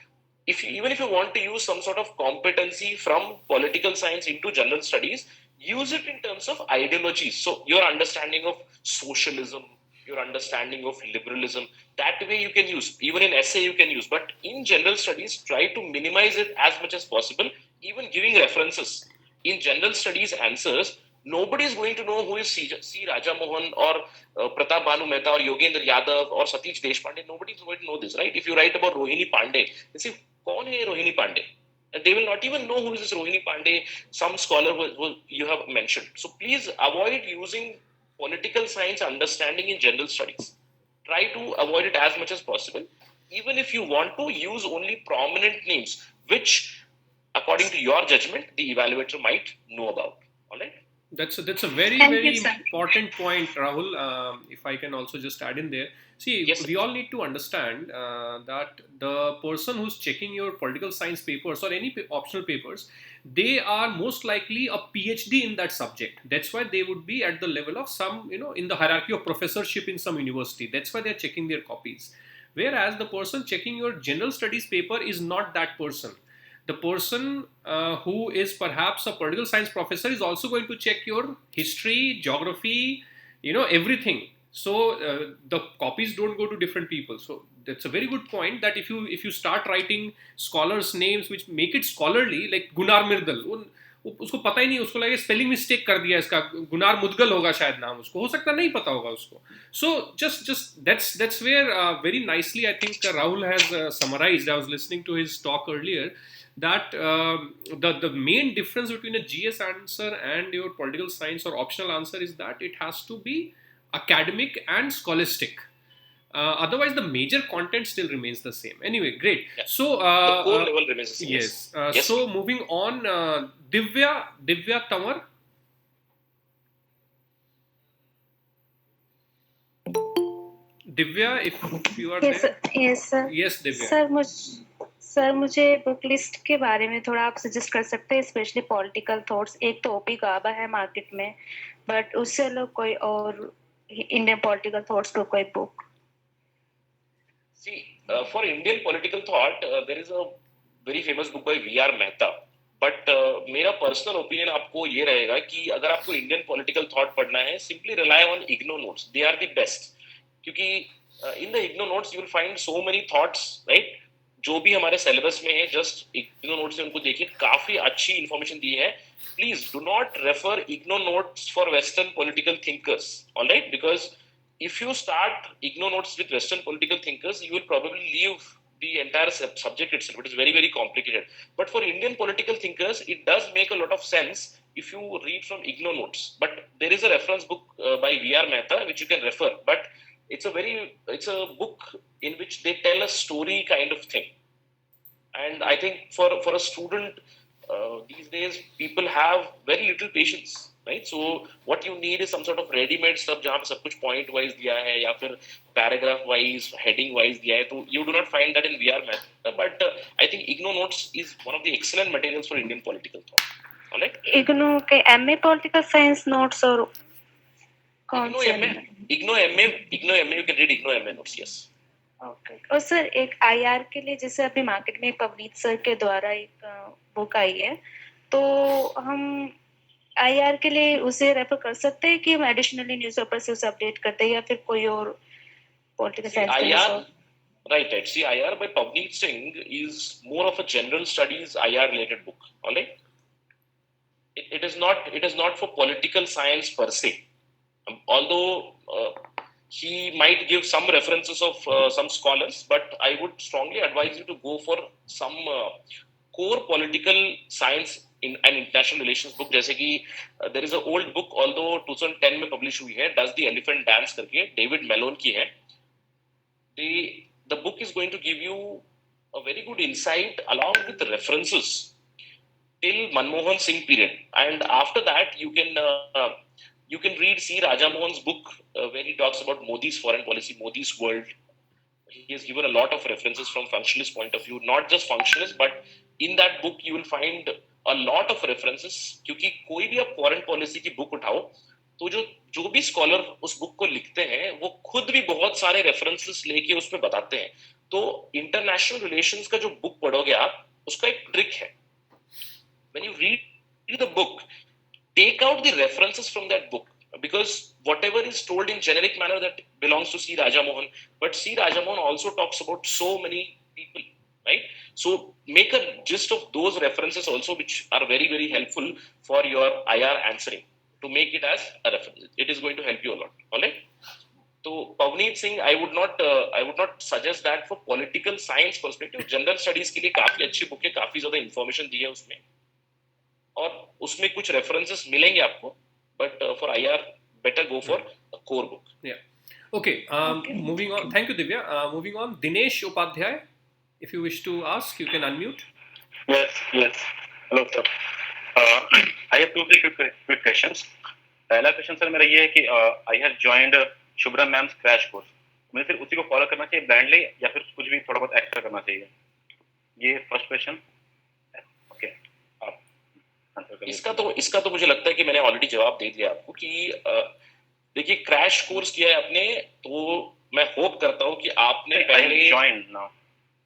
even if you want to use some sort of competency from political science into general studies, use it in terms of ideologies. So your understanding of socialism, your understanding of liberalism, that way you can use. Even in essay you can use, but in general studies, try to minimize it as much as possible. Even giving references in general studies answers, nobody is going to know who is C. Raja Mohan or Pratap Bhanu Mehta or Yogendra Yadav or Satish Deshpande. Nobody is going to know this, right? If you write about Rohini Pandey, they say, "Kaun hai Rohini Pandey?" And they will not even know who is this Rohini Pandey. Some scholar will you have mentioned. So please avoid using political science understanding in general studies. Try to avoid it as much as possible. Even if you want to use only prominent names, which according to your judgment, the evaluator might know about. All right. That's a very Thank you, very sir. important point, Rahul. If I can also just add in there, see, Yes, sir. we all need to understand that the person who's checking your political science papers or any optional papers, they are most likely a PhD in that subject. That's why they would be at the level of some, in the hierarchy of professorship in some university. That's why they're checking their copies. Whereas the person checking your general studies paper is not that person. The person who is perhaps a political science professor is also going to check your history, geography, everything. So the copies don't go to different people. So that's a very good point, that if you start writing scholars names which make it scholarly, like Gunar Mirdal, उसको पता ही नहीं, उसको लगे spelling mistake कर दिया इसका, Gunnar Mudgal होगा शायद नाम, उसको हो सकता नहीं पता होगा उसको. So just that's where very nicely I think Rahul has summarized. I was listening to his talk earlier, that the main difference between a GS answer and your political science or optional answer is that it has to be academic and scholastic. Otherwise, the major content still remains the same. Anyway, great. Yeah. So the core level remains the same. yes. Yes. So moving on, Divya Tamar. Divya, if you are yes, there. Yes, sir. Yes, Divya. Sir मुझे book list के बारे में थोड़ा आप suggest कर सकते हैं, specially political thoughts. एक तो ओपी गाबा है मार्केट में, बट उससे अलग कोई और इंडियन पॉलिटिकल थॉट्स को कोई book. See, for Indian political thought, there is a very famous book by V.R. Mehta. But मेरा पर्सनल ओपिनियन आपको ये रहेगा कि अगर आपको इंडियन पॉलिटिकल थॉट पढ़ना है, simply rely on IGNOU notes. They are the best, क्योंकि in the IGNOU notes you will find so many thoughts, right, जो भी हमारे सिलेबस में है. जस्ट इग्नो नोट्स से उनको देखिए, काफी अच्छी इंफॉर्मेशन दी है. Please do not refer IGNOU notes for western political thinkers, alright, because if you start IGNOU notes with Western political thinkers, you will probably leave the entire subject itself. It is very, very complicated. But for Indian political thinkers, it does make a lot of sense if you read from IGNOU notes. But there is a reference book by V.R. Mehta which you can refer. But it's a book in which they tell a story kind of thing. And I think for a student these days, people have very little patience. Right, so what you need is some sort of ready-made stuff जहाँ पे सब कुछ point wise दिया है या फिर paragraph wise, heading wise दिया है. तो you do not find that in VR Math. But I think IGNOU notes is one of the excellent materials for Indian political thought. Alright? IGNOU के MA political science notes और कौन से? IGNOU MA, you can read IGNOU MA notes, yes. Okay. और sir एक IR के लिए जैसे अभी मार्केट में पवनीत सर के द्वारा एक बुक आई है, तो हम IR के लिए उसे रेफर कर सकते हैं कि हम एडिशनली न्यूज़पेपर से उसे अपडेट करते हैं या फिर कोई और political science? Right. See, IR by Pavneet Singh is more of a general studies IR related book. All right. It is not for political science per se. Although he might give some references of some scholars, but I would strongly advise you to go for some core political science in an international relations book. जैसे कि there is a old book, although 2010 में publish हुई है, Does the Elephant Dance करके, David Malone की है. The book is going to give you a very good insight along with references till Manmohan Singh period, and after that you can read C. Raja Mohan's book where he talks about Modi's foreign policy, Modi's world. He has given a lot of references from functionalist point of view, not just functionalist, but in that book you will find a lot of references. क्योंकि कोई भी आप foreign policy की book उठाओ, तो जो भी scholar उस बुक को लिखते हैं वो खुद भी बहुत सारे रेफरेंसेस लेके उसमें बताते हैं. तो इंटरनेशनल रिलेशंस का जो बुक पढ़ोगे आप, उसका एक ट्रिक है. When you read the book, take out the references from that book, because whatever is told in generic manner that belongs to C. Raja Mohan, but C. Raja Mohan also talks about so many people, right? So make a gist of those references also, which are very, very helpful for your IR answering, to make it as a reference. It is going to help you a lot. All right. So Pavneet Singh, I would not suggest that for political science perspective. General studies के लिए काफी अच्छी book है, काफी ज्यादा information दी है उसमें, और उसमें कुछ references मिलेंगे आपको, but for IR better go for a core book. Yeah. Okay. Moving on. Thank you, Divya. Moving on. Dinesh Upadhyay, if you wish to ask, you can unmute. Yes. Hello, sir. I have two quick questions. पहला question sir मेरा ये है कि I have joined Shubhra ma'am's crash course. मुझे फिर उसी को follow करना चाहिए ब्लाइंडली या फिर कुछ भी थोड़ा बहुत एक्स्ट्रा करना चाहिए? ये फर्स्ट क्वेश्चन. ओके, आप आंसर करिए. इसका तो मुझे लगता है कि मैंने ऑलरेडी जवाब दे दिया आपको कि देखिए क्रैश कोर्स किया है आपने, तो मैं होप करता हूँ कि आपने पहले ज्वाइन ना.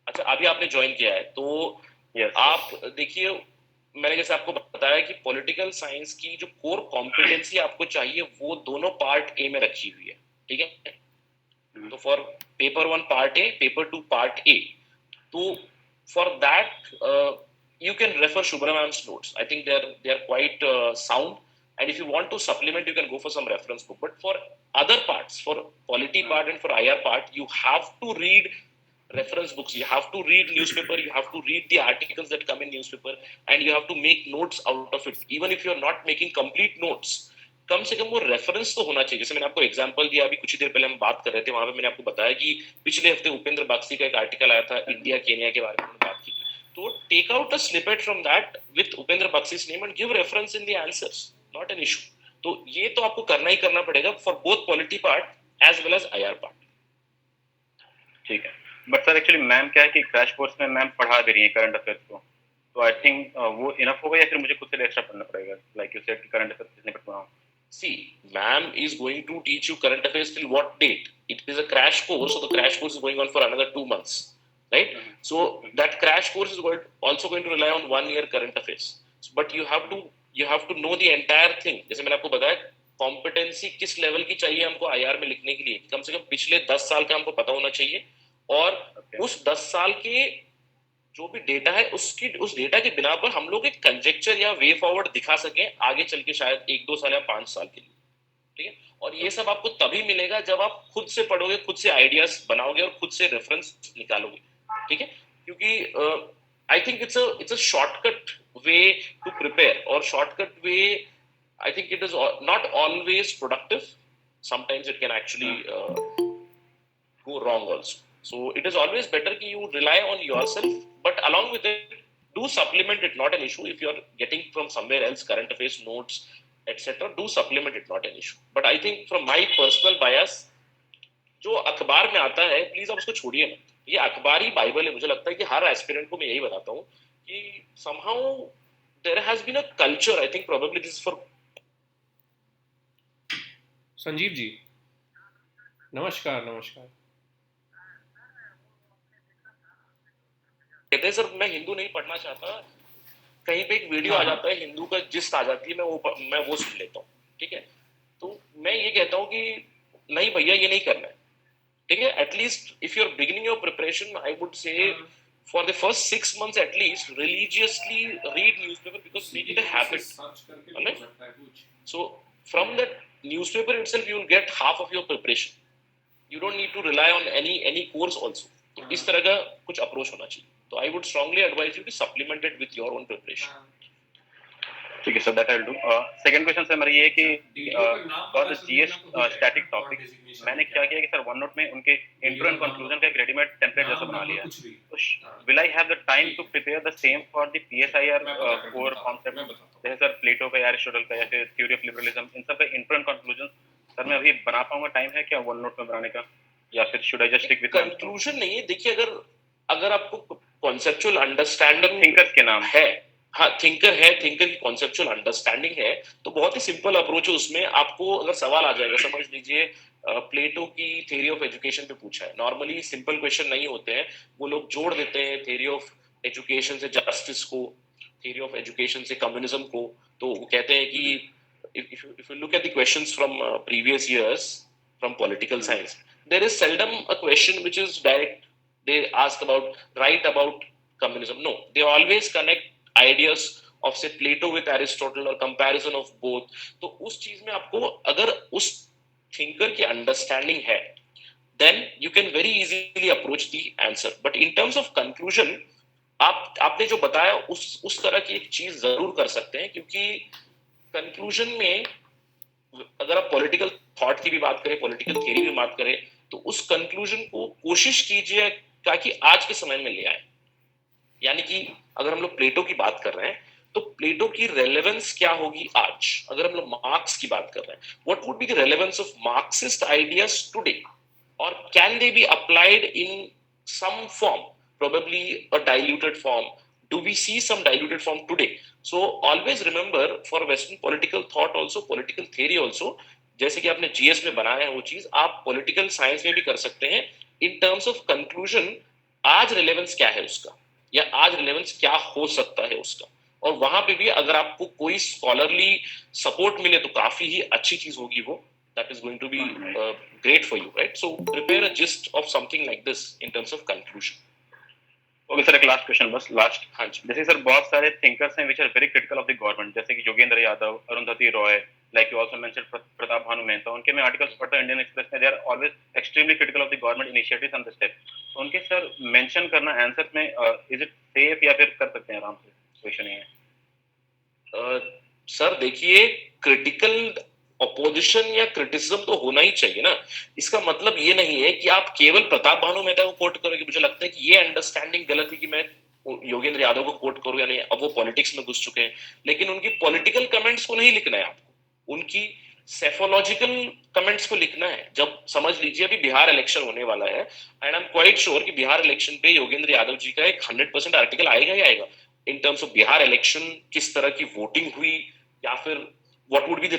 अच्छा, अभी आपने ज्वाइन किया है, तो आप देखिए, मैंने जैसे आपको बताया कि पॉलिटिकल साइंस की जो कोर कॉम्पिटेंसी आपको चाहिए वो दोनों पार्ट ए में रखी हुई है. ठीक है। तो for paper 1 part A, paper 2 part A, तो for that you can refer Shubhra ma'am's notes. I think they are quite sound, and if you want to supplement you can go for some reference book. But for other parts, for polity part and for IR part, you have to read reference books, you have to read newspaper, you have to read the articles that come in newspaper, and you have to make notes out of it. Even if you are not making complete notes, कम से कम वो reference तो होना चाहिए। जैसे मैंने आपको example दिया, अभी कुछ ही देर पहले हम बात कर रहे थे, वहां पे मैंने आपको बताया कि पिछले हफ्ते उपेंद्र बागची का एक आर्टिकल आया था इंडिया केन्या के बारे में बात की। तो take out a snippet from that with Upendra Bagchi's name and give reference in the answers, not an issue. तो ये तो आपको करना ही करना पड़ेगा for both polity part as well as IR part. ठीक है, बट सर एक्चुअली मैम क्या है कि क्रैश कोर्स में मैम पढ़ा दे रही है करंट अफेयर्स को, तो आई थिंक वो इनफ होगा या फिर मुझे खुद से एक्स्ट्रा पढ़ना पड़ेगा, लाइक यू सेड कि करंट अफेयर्स कितने पढ़ रहा हूं। See, ma'am is going to teach you current affairs till what date? It is a crash course, so the crash course is going on for another 2 months, right? So that crash course is also going to rely on 1 year current affairs. So, but you have to know the entire thing. जैसे मैंने आपको बताया, competency किस level की चाहिए हमको IR में लिखने के लिए, कम से कम पिछले 10 साल का हमको पता होना चाहिए, और उस 10 साल के जो भी डेटा है उस डेटा के बिना पर हम लोग एक कंजेक्चर या वे फॉरवर्ड दिखा सकें आगे चल के, शायद 1-2 साल या 5 साल के लिए, ठीक है। और ये सब आपको तभी मिलेगा जब आप खुद से पढ़ोगे, खुद से आइडियाज बनाओगे और खुद से रेफरेंस निकालोगे, ठीक है। क्योंकि I think it's a shortcut way to prepare, और shortcut way I think it is not always productive, sometimes it can actually go wrong also. So it is always better that you rely on yourself, but along with it, do supplement it, not an issue. If you are getting from somewhere else current affairs notes, etc., do supplement it, not an issue. But I think from my personal bias, जो अखबार में आता है please आप उसको छोड़िए मत। ये अखबार ही बाइबल है। मुझे लगता है कि हर एस्पिरेंट को मैं यही बताता हूँ कि somehow there has been a culture, I think probably this is for Sanjeev ji नमस्कार। नमस्कार। कहते हैं सर मैं हिंदू नहीं पढ़ना चाहता, कहीं पे एक वीडियो आ जाता है, हिंदू का जिस्ट आ जाती है, मैं वो सुन लेता हूँ, ठीक है। तो मैं ये कहता हूँ कि नहीं भैया ये नहीं करना है, ठीक है। At least if you are beginning your preparation, I would say for the first 6 months at least religiously read newspaper, because make it a habit. So from that newspaper itself you will get half of your preparation, you don't need to rely on any course also. तो इस तरह का कुछ approach होना चाहिए। तो I would strongly advise you to supplement it with your own preparation. ठीक है sir, that I will do. Second question sir मेरा ये है कि for the GS static topic मैंने क्या किया कि सर वन नोट में उनके इंट्रो एंड कंक्लूजन का एक रेडीमेड टेम्पलेट जैसा बना लिया है, तो will I have the time to prepare the same for the PSIR core concept, जैसे सर प्लेटो का या एरिस्टोटल का या फिर थ्योरी ऑफ लिबरलिज्म, इन सब का इंट्रो एंड कंक्लूजन सर मैं अभी बना पाऊंगा? टाइम है क्या वन नोट में बनाने का, या फिर should I just stick with conclusion? नहीं है, देखिए अगर आपको कॉन्सेप्चुअल अंडरस्टैंडिंग थिंकर्स के नाम है, हाँ थिंकर है, थिंकर की कॉन्सेप्चुअल अंडरस्टैंडिंग है, तो बहुत ही सिंपल अप्रोच है उसमें। आपको अगर सवाल आ जाएगा, समझ लीजिए प्लेटो की थ्योरी ऑफ एजुकेशन पे पूछा है, नॉर्मली सिंपल क्वेश्चन नहीं होते हैं, वो लोग जोड़ देते हैं थ्योरी ऑफ एजुकेशन से जस्टिस को, थ्योरी ऑफ एजुकेशन से कम्युनिज्म को। तो वो कहते हैं कि if you look at the questions from previous years from political science, there is seldom a question which is direct. They ask write about communism. No, they always connect ideas of say Plato with Aristotle or comparison of both. तो उस चीज में आपको अगर उस thinker की understanding है, then you can very easily approach the answer. But in terms of conclusion, आपने जो बताया उस तरह की एक चीज जरूर कर सकते हैं, क्योंकि कंक्लूजन में अगर आप पॉलिटिकल थॉट की भी बात करें, पॉलिटिकल थ्योरी भी बात करें, तो उस कंक्लूजन को कोशिश कीजिए ताकि आज के समय में ले आए। यानी कि अगर हम लोग प्लेटो की बात कर रहे हैं तो प्लेटो की रेलेवेंस क्या होगी आज। अगर हम लोग मार्क्स की बात कर रहे हैं, what would be the relevance of Marxist ideas today, और can they be applied in some form, probably a diluted form. Do we see some diluted form today? So always remember, for Western political thought also, political theory also, जैसे कि आपने GS में बनाया है वो चीज आप पॉलिटिकल साइंस में भी कर सकते हैं। इन टर्म्स ऑफ कंक्लूजन, आज रिलेवेंस क्या है उसका, या आज रिलेवेंस क्या हो सकता है उसका, और वहां पे भी अगर आपको कोई स्कॉलरली सपोर्ट मिले तो काफी ही अच्छी चीज होगी वो। that is going to be great for you, right? So prepare a gist of something like this in terms of conclusion. Okay sir, एक लास्ट क्वेश्चन बस लास्ट. हाँ जी. जैसे सर बहुत सारे थिंकर्स हैं which are very critical of the government, जैसे कि Yogendra Yadav, Arundhati Roy, like you also mention Pratap Bhanu Mehta. उनके मैं आर्टिकल्स पढ़ता हूं इंडियन एक्सप्रेस में, they are always extremely critical of the government initiatives and the steps. तो उनके सर मेंशन करना आंसर में इज इट सेफ या फिर कर सकते हैं आराम से, क्वेश्चन ये है. सर देखिए, क्रिटिकल अपोजिशन या क्रिटिसिज्म तो होना ही चाहिए ना. इसका मतलब ये नहीं है कि आप केवल प्रताप भानु मेहता को कोट करोगे. मुझे लगता है कि ये अंडरस्टैंडिंग गलत है कि मैं योगेंद्र यादव को कोट करूं या नहीं. अब वो पॉलिटिक्स में घुस चुके हैं, लेकिन उनकी पॉलिटिकल कमेंट्स को नहीं लिखना है आपको, उनकी सेफोलॉजिकल कमेंट्स को लिखना है. जब समझ लीजिए अभी बिहार इलेक्शन होने वाला है, and I am quite sure कि बिहार इलेक्शन पे योगेंद्र यादव जी का एक 100% आर्टिकल आएगा ही आएगा in terms of Bihar election, किस तरह की वोटिंग हुई या फिर what would be the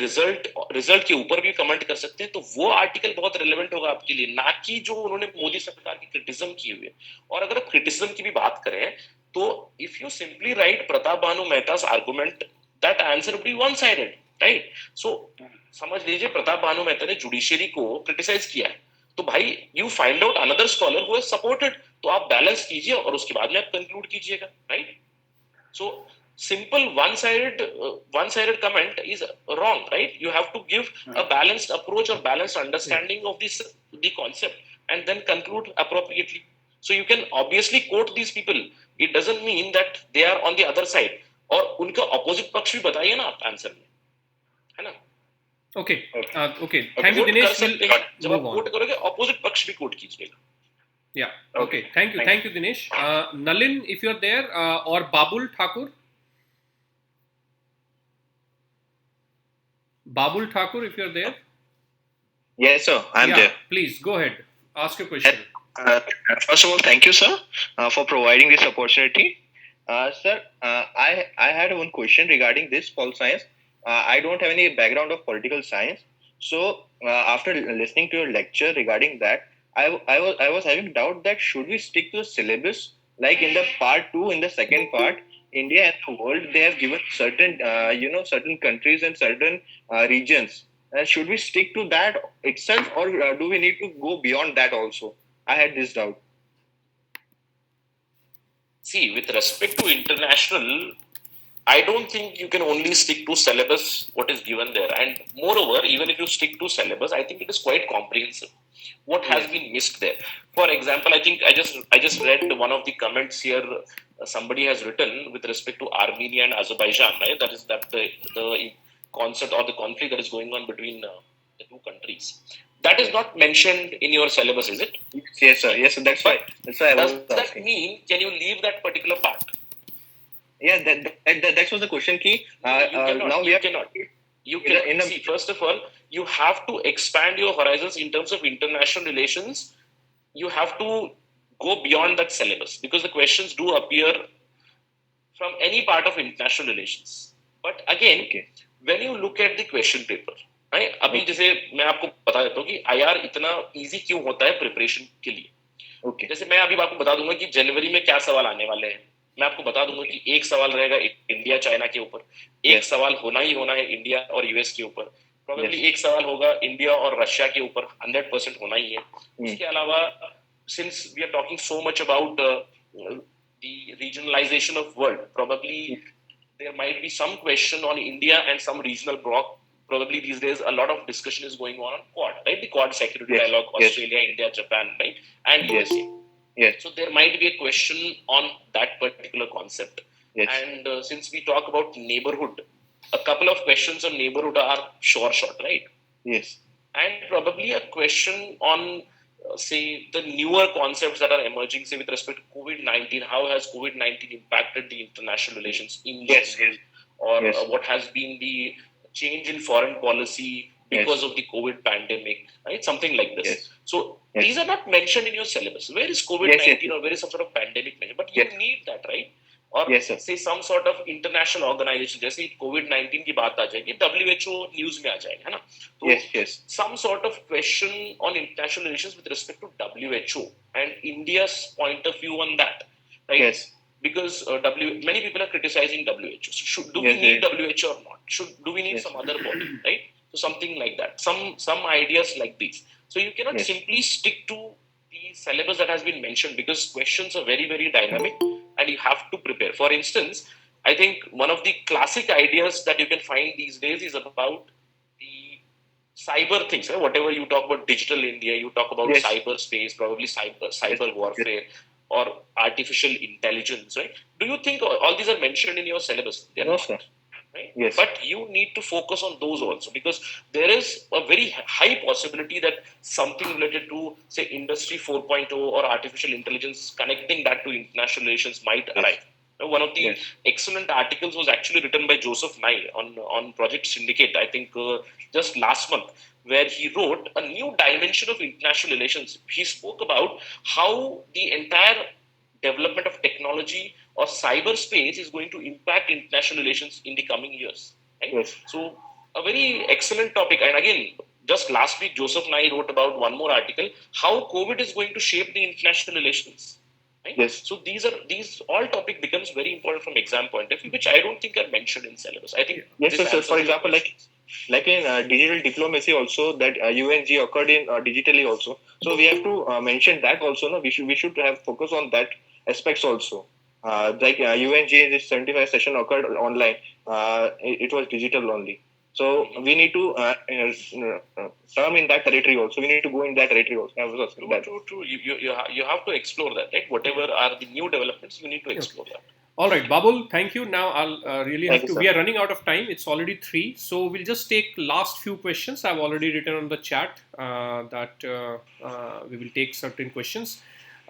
result के ऊपर भी कमेंट कर सकते हैं. तो वो आर्टिकल बहुत रिलेवेंट होगा आपके लिए, ना कि जो उन्होंने मोदी सरकार की क्रिटिसिज्म की हुई है. और अगर क्रिटिसिज्म की भी बात करें तो if you simply write Pratap Bhanu Mehta's argument, that answer would be one sided, right? So समझ लीजिए प्रताप भानु मेहता ने जुडिशरी को क्रिटिसाइज किया है, तो भाई you find out another scholar who has supported, तो आप बैलेंस कीजिए और उसके बाद में आप कंक्लूड कीजिएगा, right? So simple one-sided comment is wrong, right? You have to give a balanced approach or balanced understanding of the concept and then conclude appropriately. So you can obviously quote these people, it doesn't mean that they are on the other side. और उनका opposite पक्ष भी बताइए ना आप answer में, है ना? Okay, okay. Thank you, Dinesh. जब आप कोट करोगे opposite पक्ष भी कोट कीजिएगा. Yeah. Okay. Thank you, Dinesh. Nalin, if you're there, or Babul Thakur. Babul Thakur, if you're there. Yes, sir. I'm there. Please go ahead. Ask your question. First of all, thank you, sir, for providing this opportunity. Sir, I had one question regarding this pol science. I don't have any background of political science, so after listening to your lecture regarding that, I was having doubt that should we stick to the syllabus, like in the part 2, in the second part, India and the world, they have given certain, certain countries and certain regions. Should we stick to that itself, or do we need to go beyond that also? I had this doubt. See, with respect to international, I don't think you can only stick to syllabus, what is given there. And moreover, even if you stick to syllabus, I think it is quite comprehensive. What has been missed there? For example, I think I just read one of the comments here. Somebody has written with respect to Armenia and Azerbaijan, right? That is that the concept or the conflict that is going on between the two countries. That is not mentioned in your syllabus, is it? Yes, sir. Yes, sir. That's why. Does that mean can you leave that particular part? Yeah, that was the question. Key. You cannot. See, first of all, you have to expand your horizons in terms of international relations. You have to go beyond that syllabus because the questions do appear from any part of international relations. But again, when you look at the question paper, right? अभी जैसे मैं आपको बता देता हूँ कि IR इतना easy क्यों होता है प्रिपरेशन के लिए. जैसे मैं अभी आपको बता दूंगा कि जनवरी में क्या सवाल आने वाले हैं. मैं आपको बता दूंगा कि एक सवाल रहेगा इंडिया चाइना के ऊपर, एक सवाल होना ही होना है इंडिया और यूएस के ऊपर, प्रोबेबली एक सवाल होगा इंडिया और रशिया के ऊपर, 100% होना ही है. उसके अलावा since we are talking so much about the regionalization of world, probably there might be some question on India and some regional bloc. Probably these days a lot of discussion is going on Quad, right? The Quad security dialogue, Australia, India, Japan, right? And USA. Yes. So there might be a question on that particular concept. Yes. And since we talk about neighborhood, a couple of questions on neighborhood are short, right? Yes. And probably a question on say the newer concepts that are emerging, say with respect to COVID-19, how has COVID-19 impacted the international relations in general, or what has been the change in foreign policy because of the COVID pandemic, right? Something like this. So these are not mentioned in your syllabus. Where is COVID-19 or where is some sort of pandemic mentioned? But you need that, right? Or say some sort of international organization, जैसे COVID-19 की बात आ जाएगी, WHO news में आ जाएगा, है ना? तो some sort of question on international relations with respect to WHO and India's point of view on that, right? Yes. Because many people are criticizing WHO. So do we need WHO or not? Do we need some other body, right? So something like that. Some ideas like these. So you cannot Yes. simply stick to the syllabus that has been mentioned, because questions are very, very dynamic and you have to prepare. For instance, I think one of the classic ideas that you can find these days is about the cyber things. Whatever you talk about digital India, you talk about Yes. cyberspace, probably cyber warfare or artificial intelligence, right? Do you think all these are mentioned in your syllabus? They are No, not, sir. right? Yes. But you need to focus on those also, because there is a very high possibility that something related to, say, Industry 4.0 or artificial intelligence, connecting that to international relations might arrive. One of the Yes. excellent articles was actually written by Joseph Nye on Project Syndicate, I think just last month, where he wrote a new dimension of international relations. He spoke about how the entire development of technology or cyberspace is going to impact international relations in the coming years. Right? Yes. So, a very excellent topic. And again, just last week, Joseph Nye wrote about one more article, how COVID is going to shape the international relations. Right? Yes. So these all topic becomes very important from exam point of view, which I don't think are mentioned in syllabus. I think Yes, this sir. answers For your example, questions. like in digital diplomacy also, that UNG occurred in digitally also. So we have to mention that also. No, we should have focus on that aspects also. Like UNG, this 75 session occurred online. It was digital only. So we need to term in that territory also. We need to go in that territory also. I was asking that. True. You have to explore that, right? Whatever are the new developments, you need to explore that. All right, Babul, thank you. Now I'll really Thank have you, to. sir. We are running out of time. It's already 3, so we'll just take last few questions. I've already written on the chat that we will take certain questions.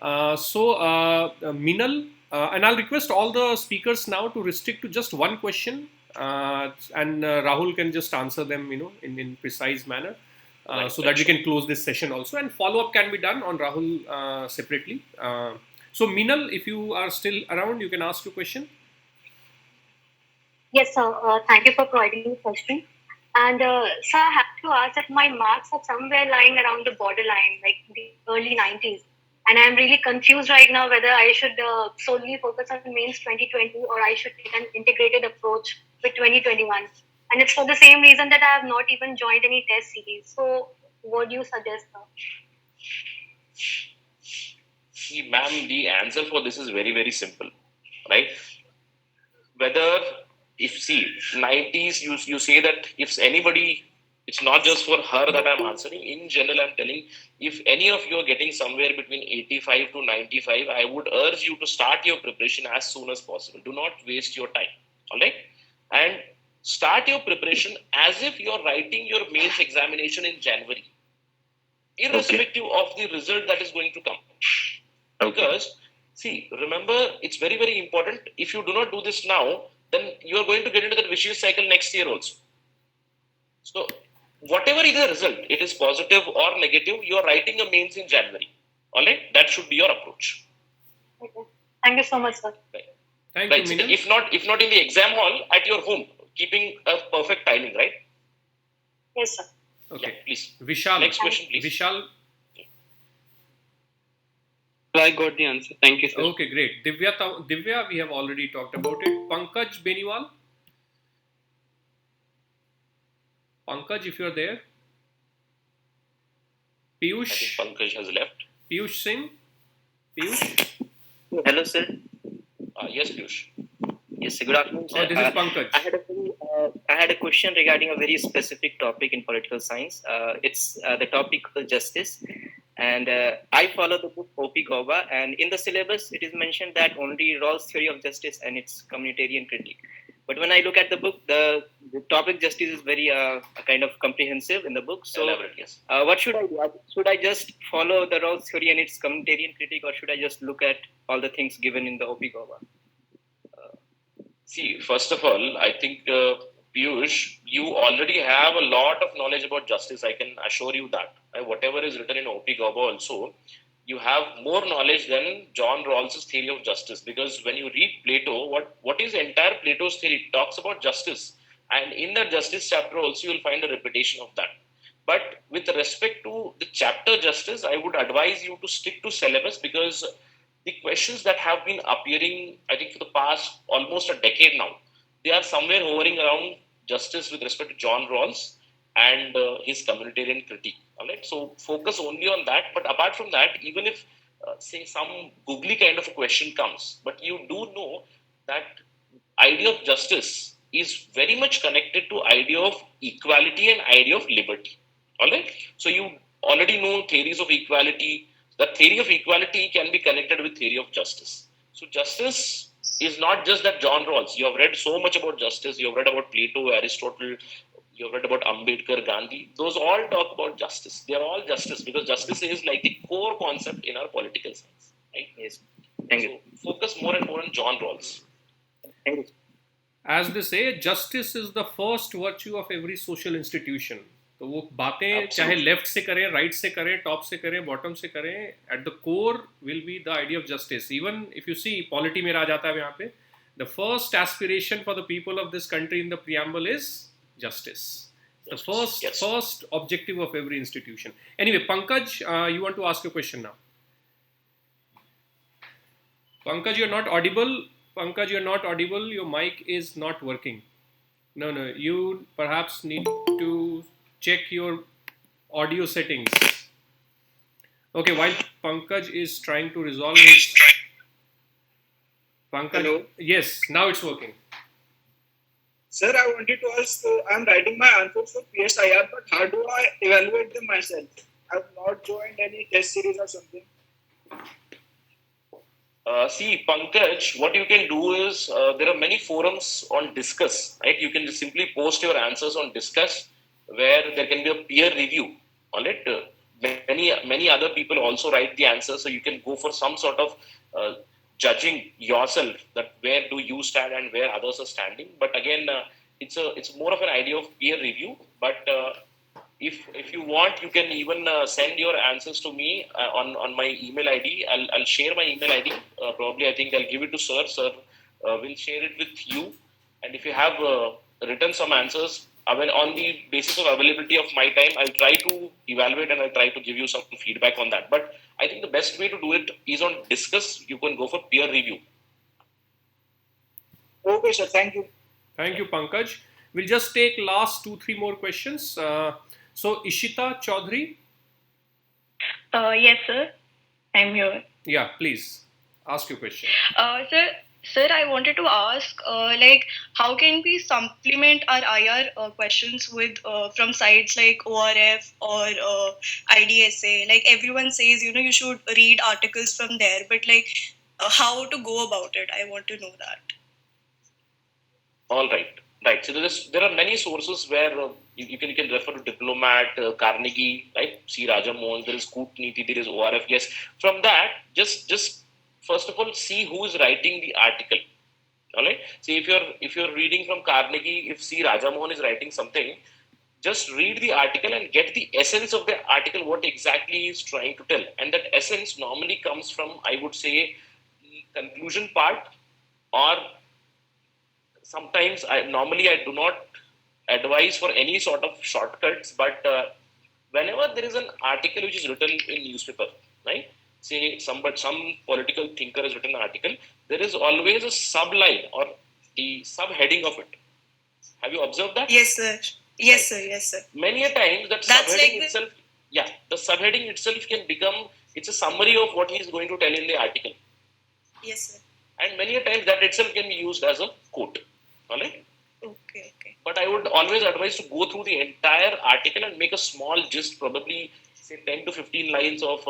Minal, and I'll request all the speakers now to restrict to just one question, and Rahul can just answer them, in precise manner, so that we can close this session also. And follow up can be done on Rahul separately. So, Minal, if you are still around, you can ask your question. Yes, sir. Thank you for providing the question. And sir, I have to ask that my marks are somewhere lying around the borderline, like the early 90s. And I'm really confused right now whether I should solely focus on mains 2020 or I should take an integrated approach with 2021. And it's for the same reason that I have not even joined any test series. So, what do you suggest, sir? See, ma'am, the answer for this is very, very simple, right? Whether if see 90s, you say that if anybody, it's not just for her that I'm answering. In general, I'm telling, if any of you are getting somewhere between 85 to 95, I would urge you to start your preparation as soon as possible. Do not waste your time. All right, and start your preparation as if you're writing your mains examination in January, irrespective of the result that is going to come. Because, see, remember, it's very, very important. If you do not do this now, then you are going to get into that vicious cycle next year also. So, whatever is the result, it is positive or negative, you are writing a mains in January. All right, that should be your approach. Okay. Thank you so much, sir. Right. Thank you, Minal. If not in the exam hall, at your home, keeping a perfect timing, right? Yes, sir. Okay, Yeah, please. Vishal. Next question, please. Vishal. I got the answer. Thank you, sir. Okay, great. Divya, we have already talked about it. Pankaj Beniwal. Pankaj, if you're there. Piyush. I think Pankaj has left. Piyush Singh. Piyush. Hello, sir. Yes, Piyush. Yes, good afternoon, sir. Oh, this is Pankaj. I had a question regarding a very specific topic in political science. It's the topic of justice. And I follow the book O.P. Gauba, and in the syllabus, it is mentioned that only Rawls' theory of justice and its communitarian critique. But when I look at the book, the topic justice is very kind of comprehensive in the book. So, Elaborate, yes. what should I do? Should I just follow the Rawls' theory and its communitarian critique, or should I just look at all the things given in the O.P. Gauba? See, first of all, I think, Piyush, you already have a lot of knowledge about justice. I can assure you that. Whatever is written in O.P. Gauba also, you have more knowledge than John Rawls' theory of justice. Because when you read Plato, what is entire Plato's theory? It talks about justice. And in that justice chapter also, you will find a repetition of that. But with respect to the chapter justice, I would advise you to stick to syllabus, because the questions that have been appearing, I think, for the past almost a decade now, they are somewhere hovering around justice with respect to John Rawls and his communitarian critique. All right, so focus only on that. But apart from that, even if say some googly kind of a question comes, but you do know that idea of justice is very much connected to idea of equality and idea of liberty. All right, so you already know theories of equality. The theory of equality can be connected with theory of justice. So justice is not just that John Rawls. You have read so much about justice. You have read about Plato, Aristotle. You have read about Ambedkar, Gandhi. Those all talk about justice. They are all justice because justice is like the core concept in our political science. Right? Yes. Thank you. So focus more and more on John Rawls. Thank you. As they say, justice is the first virtue of every social institution. तो वो बातें चाहे left से करें, right से करें, top से करें, बॉटम से करें, at the core will be the idea of justice. Even if you see polity में आ जाता है यहाँ पे, the first aspiration for the people of this country in the preamble is justice. The first objective of every institution. Anyway, Pankaj, you want to ask a question now. Pankaj, you're not audible. Pankaj, you're not audible. Your mic is not working. No, you perhaps need to check your audio settings. Okay, while Pankaj is trying to resolve his... Pankaj, hello? Yes, now it's working. Sir, I wanted to ask, I'm writing my answers for PSIR, but how do I evaluate them myself? I've not joined any test series or something. See, Pankaj, what you can do is, there are many forums on Discuss, right? You can just simply post your answers on Discuss, where there can be a peer review on it. Many other people also write the answers, so you can go for some sort of judging yourself that where do you stand and where others are standing. But again, it's more of an idea of peer review. But if you want, you can even send your answers to me on my email ID. I'll share my email ID. Probably I think I'll give it to Sir. Sir will share it with you. And if you have written some answers, on the basis of availability of my time, I'll try to evaluate and I'll try to give you some feedback on that. But I think the best way to do it is on Discuss. You can go for peer review. Okay, sir. Thank you. Thank you, Pankaj. We'll just take last 2-3 more questions. So, Ishita Chaudhary. Yes, sir. I'm here. Yeah, please ask your question. Sir, I wanted to ask, how can we supplement our IR questions with from sites like ORF or IDSA? Like everyone says, you should read articles from there, but how to go about it? I want to know that. All right. Right. So there are many sources where you can refer to Diplomat, Carnegie, right? C. Rajamohan. There is Kutniti. There is ORF. Yes. From that, just first of all, see who is writing the article. All right. See, if you're reading from Carnegie, if C. Rajamohan is writing something, just read the article and get the essence of the article, what exactly is trying to tell. And that essence normally comes from, I would say, the conclusion part, or sometimes I do not advise for any sort of shortcuts, but whenever there is an article which is written in newspaper, right? Say some political thinker has written an article, there is always a subline or the subheading of it. Have you observed that? Yes, sir. Yes, sir. Yes, sir. Many a times that subheading itself, the subheading itself can become, it's a summary of what he is going to tell in the article. Yes, sir. And many a times that itself can be used as a quote. All right? Okay. But I would always advise to go through the entire article and make a small gist, probably say 10 to 15 lines of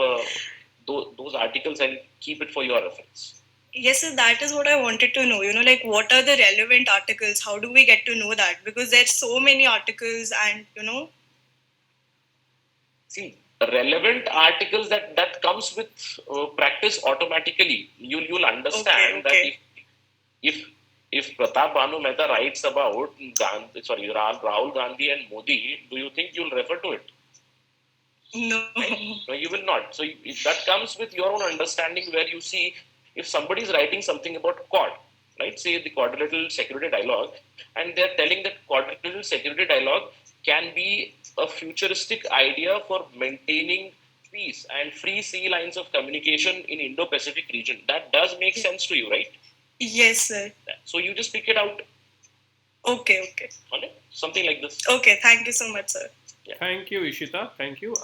those articles, and keep it for your reference. Yes, sir, that is what I wanted to know. What are the relevant articles? How do we get to know that? Because there's so many articles and, See, relevant articles that comes with practice automatically. You'll understand that if Pratap Bhanu Mehta writes about Rahul Gandhi and Modi, do you think you'll refer to it? No. Right? No, you will not. So if that comes with your own understanding, where you see if somebody is writing something about quad, right? Say the quadrilateral security dialogue, and they're telling that quadrilateral security dialogue can be a futuristic idea for maintaining peace and free sea lines of communication in Indo-Pacific region. That does make sense to you, right? Yes, sir. So you just pick it out. Okay. Okay? Something like this. Okay, thank you so much, sir. Thank you, Ishita. Thank you.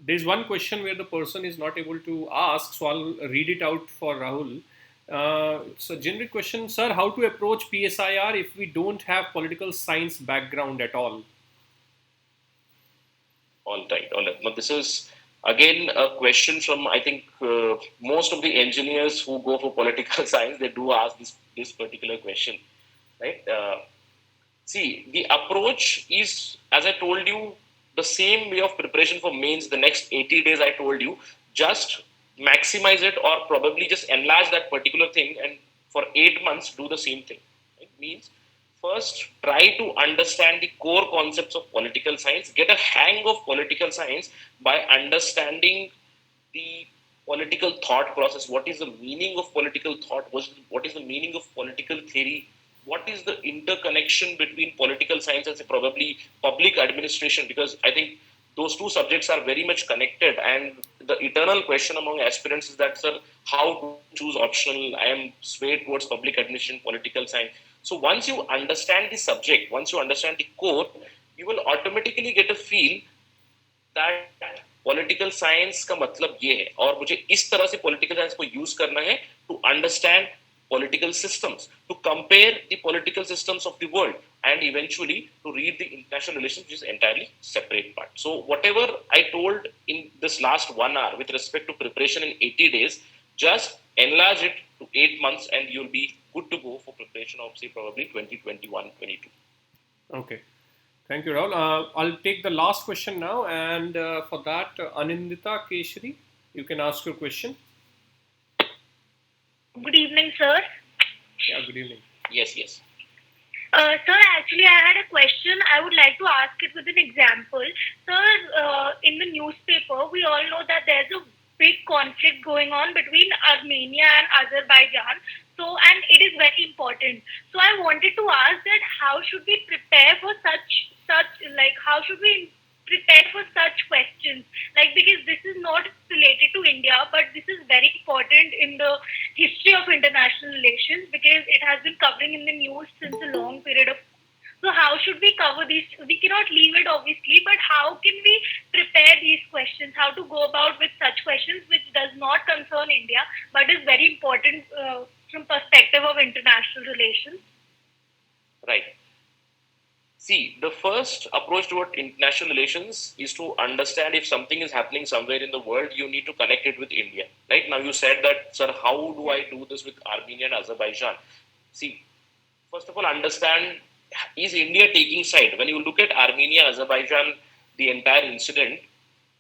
There's one question where the person is not able to ask, so I'll read it out for Rahul. It's a generic question, sir. How to approach PSIR if we don't have political science background at all? All right, all right. Now, this is again a question from, I think, most of the engineers who go for political science, they do ask this particular question, right? See, the approach is, as I told you, the same way of preparation for mains. The next 80 days, I told you, just maximize it or probably just enlarge that particular thing, and for 8 months, do the same thing. It means first try to understand the core concepts of political science, get a hang of political science by understanding the political thought process. What is the meaning of political thought? What is the meaning of political theory? What is the interconnection between political science and probably public administration? Because I think those two subjects are very much connected. And the eternal question among aspirants is that, sir, how to choose optional? I am swayed towards public administration, political science. So once you understand the subject, once you understand the core, you will automatically get a feel that political science का मतलब ये है और मुझे इस तरह से political science को यूज करना है to understand political systems, to compare the political systems of the world, and eventually to read the international relations, which is entirely separate part. So whatever I told in this last 1 hour with respect to preparation in 80 days, just enlarge it to 8 months and you'll be good to go for preparation of, say, probably 2021-22. Okay. Thank you, Rahul. I'll take the last question now, and for that, Anindita Keshri, you can ask your question. Good evening, sir. Yeah, good evening. Yes, yes. Sir, actually, I had a question. I would like to ask it with an example. Sir, in the newspaper, we all know that there's a big conflict going on between Armenia and Azerbaijan. So, and it is very important. So, I wanted to ask that how should we prepare for how should we prepare for such questions? Like, because this is not related to India, but this is very important in the history of international relations because it has been covering in the news since a long period of. So how should we cover these? We cannot leave it obviously, but how can we prepare these questions? How to go about with such questions which does not concern India but is very important from perspective of international relations? Right. See, the first approach toward international relations is to understand if something is happening somewhere in the world, you need to connect it with India. Right? Now, you said that, sir, how do I do this with Armenia and Azerbaijan? See, first of all, understand, is India taking side? When you look at Armenia, Azerbaijan, the entire incident,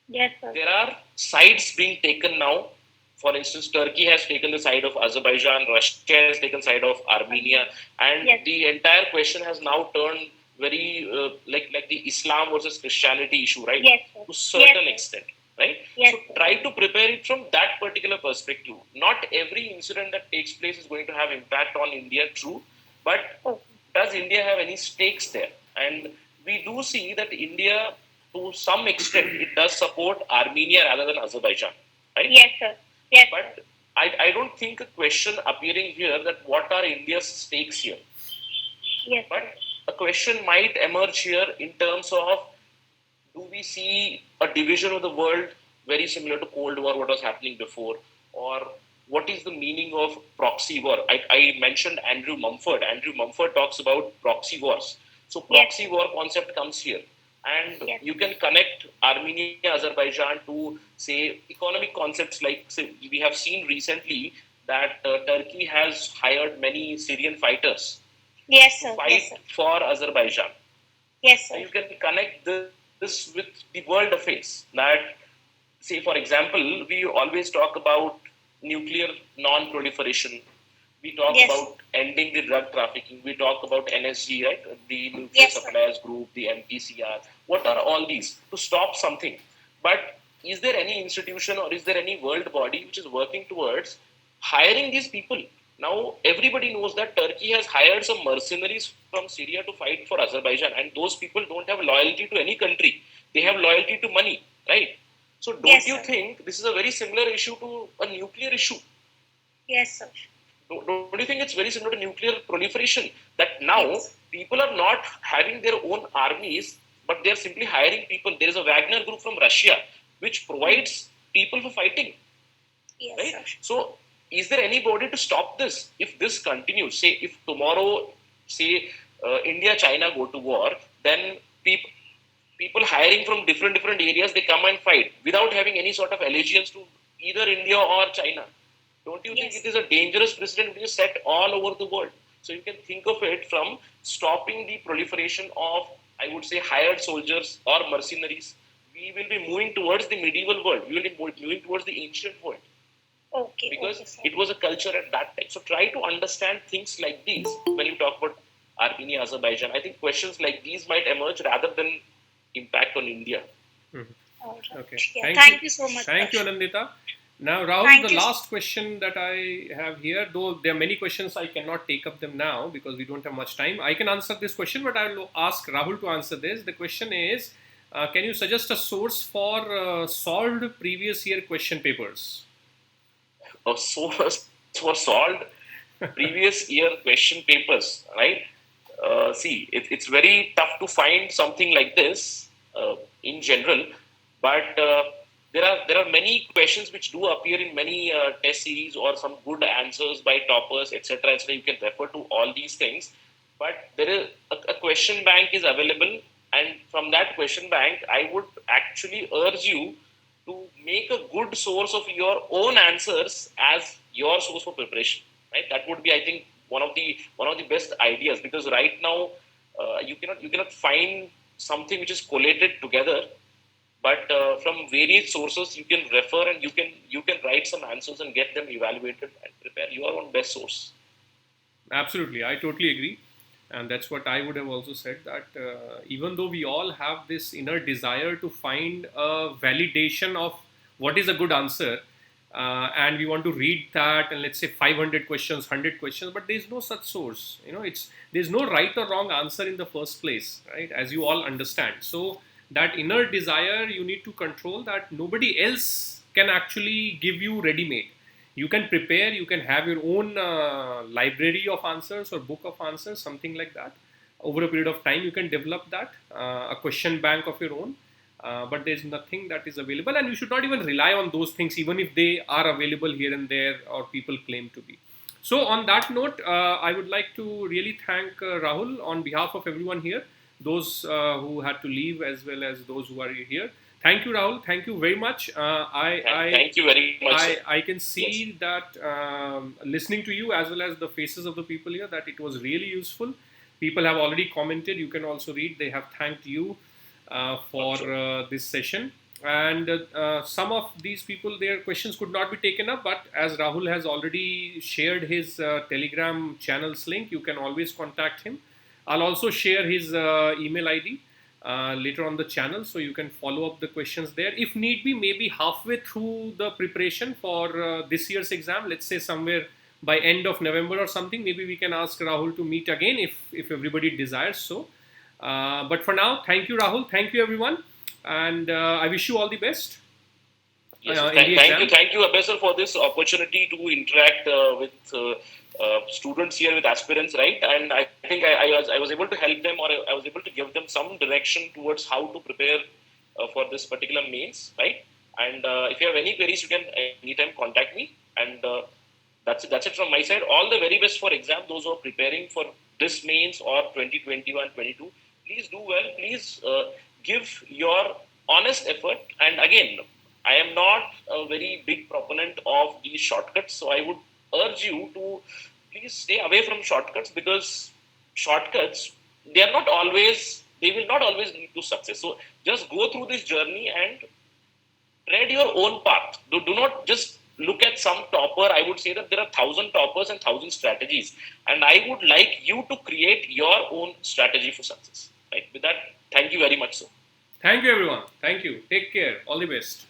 yes, sir. There are sides being taken now. For instance, Turkey has taken the side of Azerbaijan, Russia has taken the side of Armenia, and yes, the entire question has now turned very like the Islam versus Christianity issue, right? Yes, sir. To a certain Yes, extent, right? Yes, so sir. try to prepare it from that particular perspective. Not every incident that takes place is going to have impact on India, true, but does India have any stakes there? And we do see that India, to some extent, it does support Armenia rather than Azerbaijan, right? Yes, sir. Yes, but I don't think a question appearing here that what are India's stakes here. Yes. But a question might emerge here in terms of, do we see a division of the world very similar to Cold War, what was happening before? Or what is the meaning of proxy war? I mentioned Andrew Mumford. Andrew Mumford talks about proxy wars. So proxy war concept comes here. And you can connect Armenia, Azerbaijan to, say, economic concepts like, say, we have seen recently that Turkey has hired many Syrian fighters Yes, sir. to fight Yes, sir. for Azerbaijan. Yes, sir. You can connect this with the world affairs. That, say, for example, we always talk about nuclear non-proliferation. We talk Yes. about ending the drug trafficking. We talk about NSG, right? The Nuclear Yes, sir. Suppliers Group, the MPCR. What are all these? To stop something. But is there any institution or is there any world body which is working towards hiring these people? Now, everybody knows that Turkey has hired some mercenaries from Syria to fight for Azerbaijan, and those people don't have loyalty to any country. They have loyalty to money, right? So don't Yes, you sir. think this is a very similar issue to a nuclear issue? Yes, sir. Don't you think it's very similar to nuclear proliferation? That now people are not having their own armies, but they're simply hiring people. There is a Wagner group from Russia which provides people for fighting. Yes, right? sir. So, is there anybody to stop this? If this continues, say if tomorrow, say India, China go to war, then people hiring from different areas, they come and fight without having any sort of allegiance to either India or China. Don't you think it is a dangerous precedent which is set all over the world? So you can think of it from stopping the proliferation of, I would say, hired soldiers or mercenaries. We will be moving towards the medieval world. We will be moving towards the ancient world. Okay. Because it was a culture at that time. So try to understand things like these when you talk about Armenia, Azerbaijan. I think questions like these might emerge rather than impact on India. Okay. Yeah, thank you so much. Thank you, Anandita. Now, Rahul, Thank the you. last question that I have here, though there are many questions, I cannot take up them now because we don't have much time. I can answer this question, but I will ask Rahul to answer this. The question is, can you suggest a source for solved previous year question papers? A source for solved previous year question papers, right? See, it's very tough to find something like this in general, but there are many questions which do appear in many test series or some good answers by toppers, etc. etc. You can refer to all these things, but there is a question bank is available, and from that question bank, I would actually urge you to make a good source of your own answers as your source for preparation. Right? That would be, I think, one of the best ideas, because right now you cannot find something which is collated together, but from various sources you can refer and you can write some answers and get them evaluated and prepare your own best source. Absolutely, I totally agree. And that's what I would have also said, that even though we all have this inner desire to find a validation of what is a good answer, and we want to read that and let's say 500 questions, 100 questions, but there's no such source. There's no right or wrong answer in the first place, right? As you all understand. So that inner desire, you need to control that. Nobody else can actually give you ready-made. You can prepare, you can have your own library of answers or book of answers, something like that. Over a period of time, you can develop that, a question bank of your own. But there's nothing that is available, and you should not even rely on those things, even if they are available here and there or people claim to be. So on that note, I would like to really thank Rahul on behalf of everyone here, those who had to leave as well as those who are here. Thank you, Rahul. Thank you very much. Thank you very much. I can see that listening to you as well as the faces of the people here, that it was really useful. People have already commented. You can also read. They have thanked you for this session. And some of these people, their questions could not be taken up. But as Rahul has already shared his Telegram channel's link, you can always contact him. I'll also share his email ID. Later on the channel, so you can follow up the questions there. If need be, maybe halfway through the preparation for this year's exam, let's say somewhere by end of November or something, maybe we can ask Rahul to meet again if everybody desires so. But for now, thank you, Rahul. Thank you, everyone. And I wish you all the best. Yes, thank you, Abesar, for this opportunity to interact with students here, with aspirants, right? And I think I was able to help them, or I was able to give them some direction towards how to prepare for this particular mains, right? And if you have any queries, you can anytime contact me. And that's it from my side. All the very best for exam. Those who are preparing for this mains or 2021-22, please do well. Please give your honest effort. And again, I am not a very big proponent of these shortcuts, so I would urge you to please stay away from shortcuts, because shortcuts, they will not always lead to success. So just go through this journey and tread your own path. Do not just look at some topper. I would say that there are 1,000 toppers and 1,000 strategies, and I would like you to create your own strategy for success. Right? With that, thank you very much, sir. Thank you, everyone. Thank you. Take care. All the best.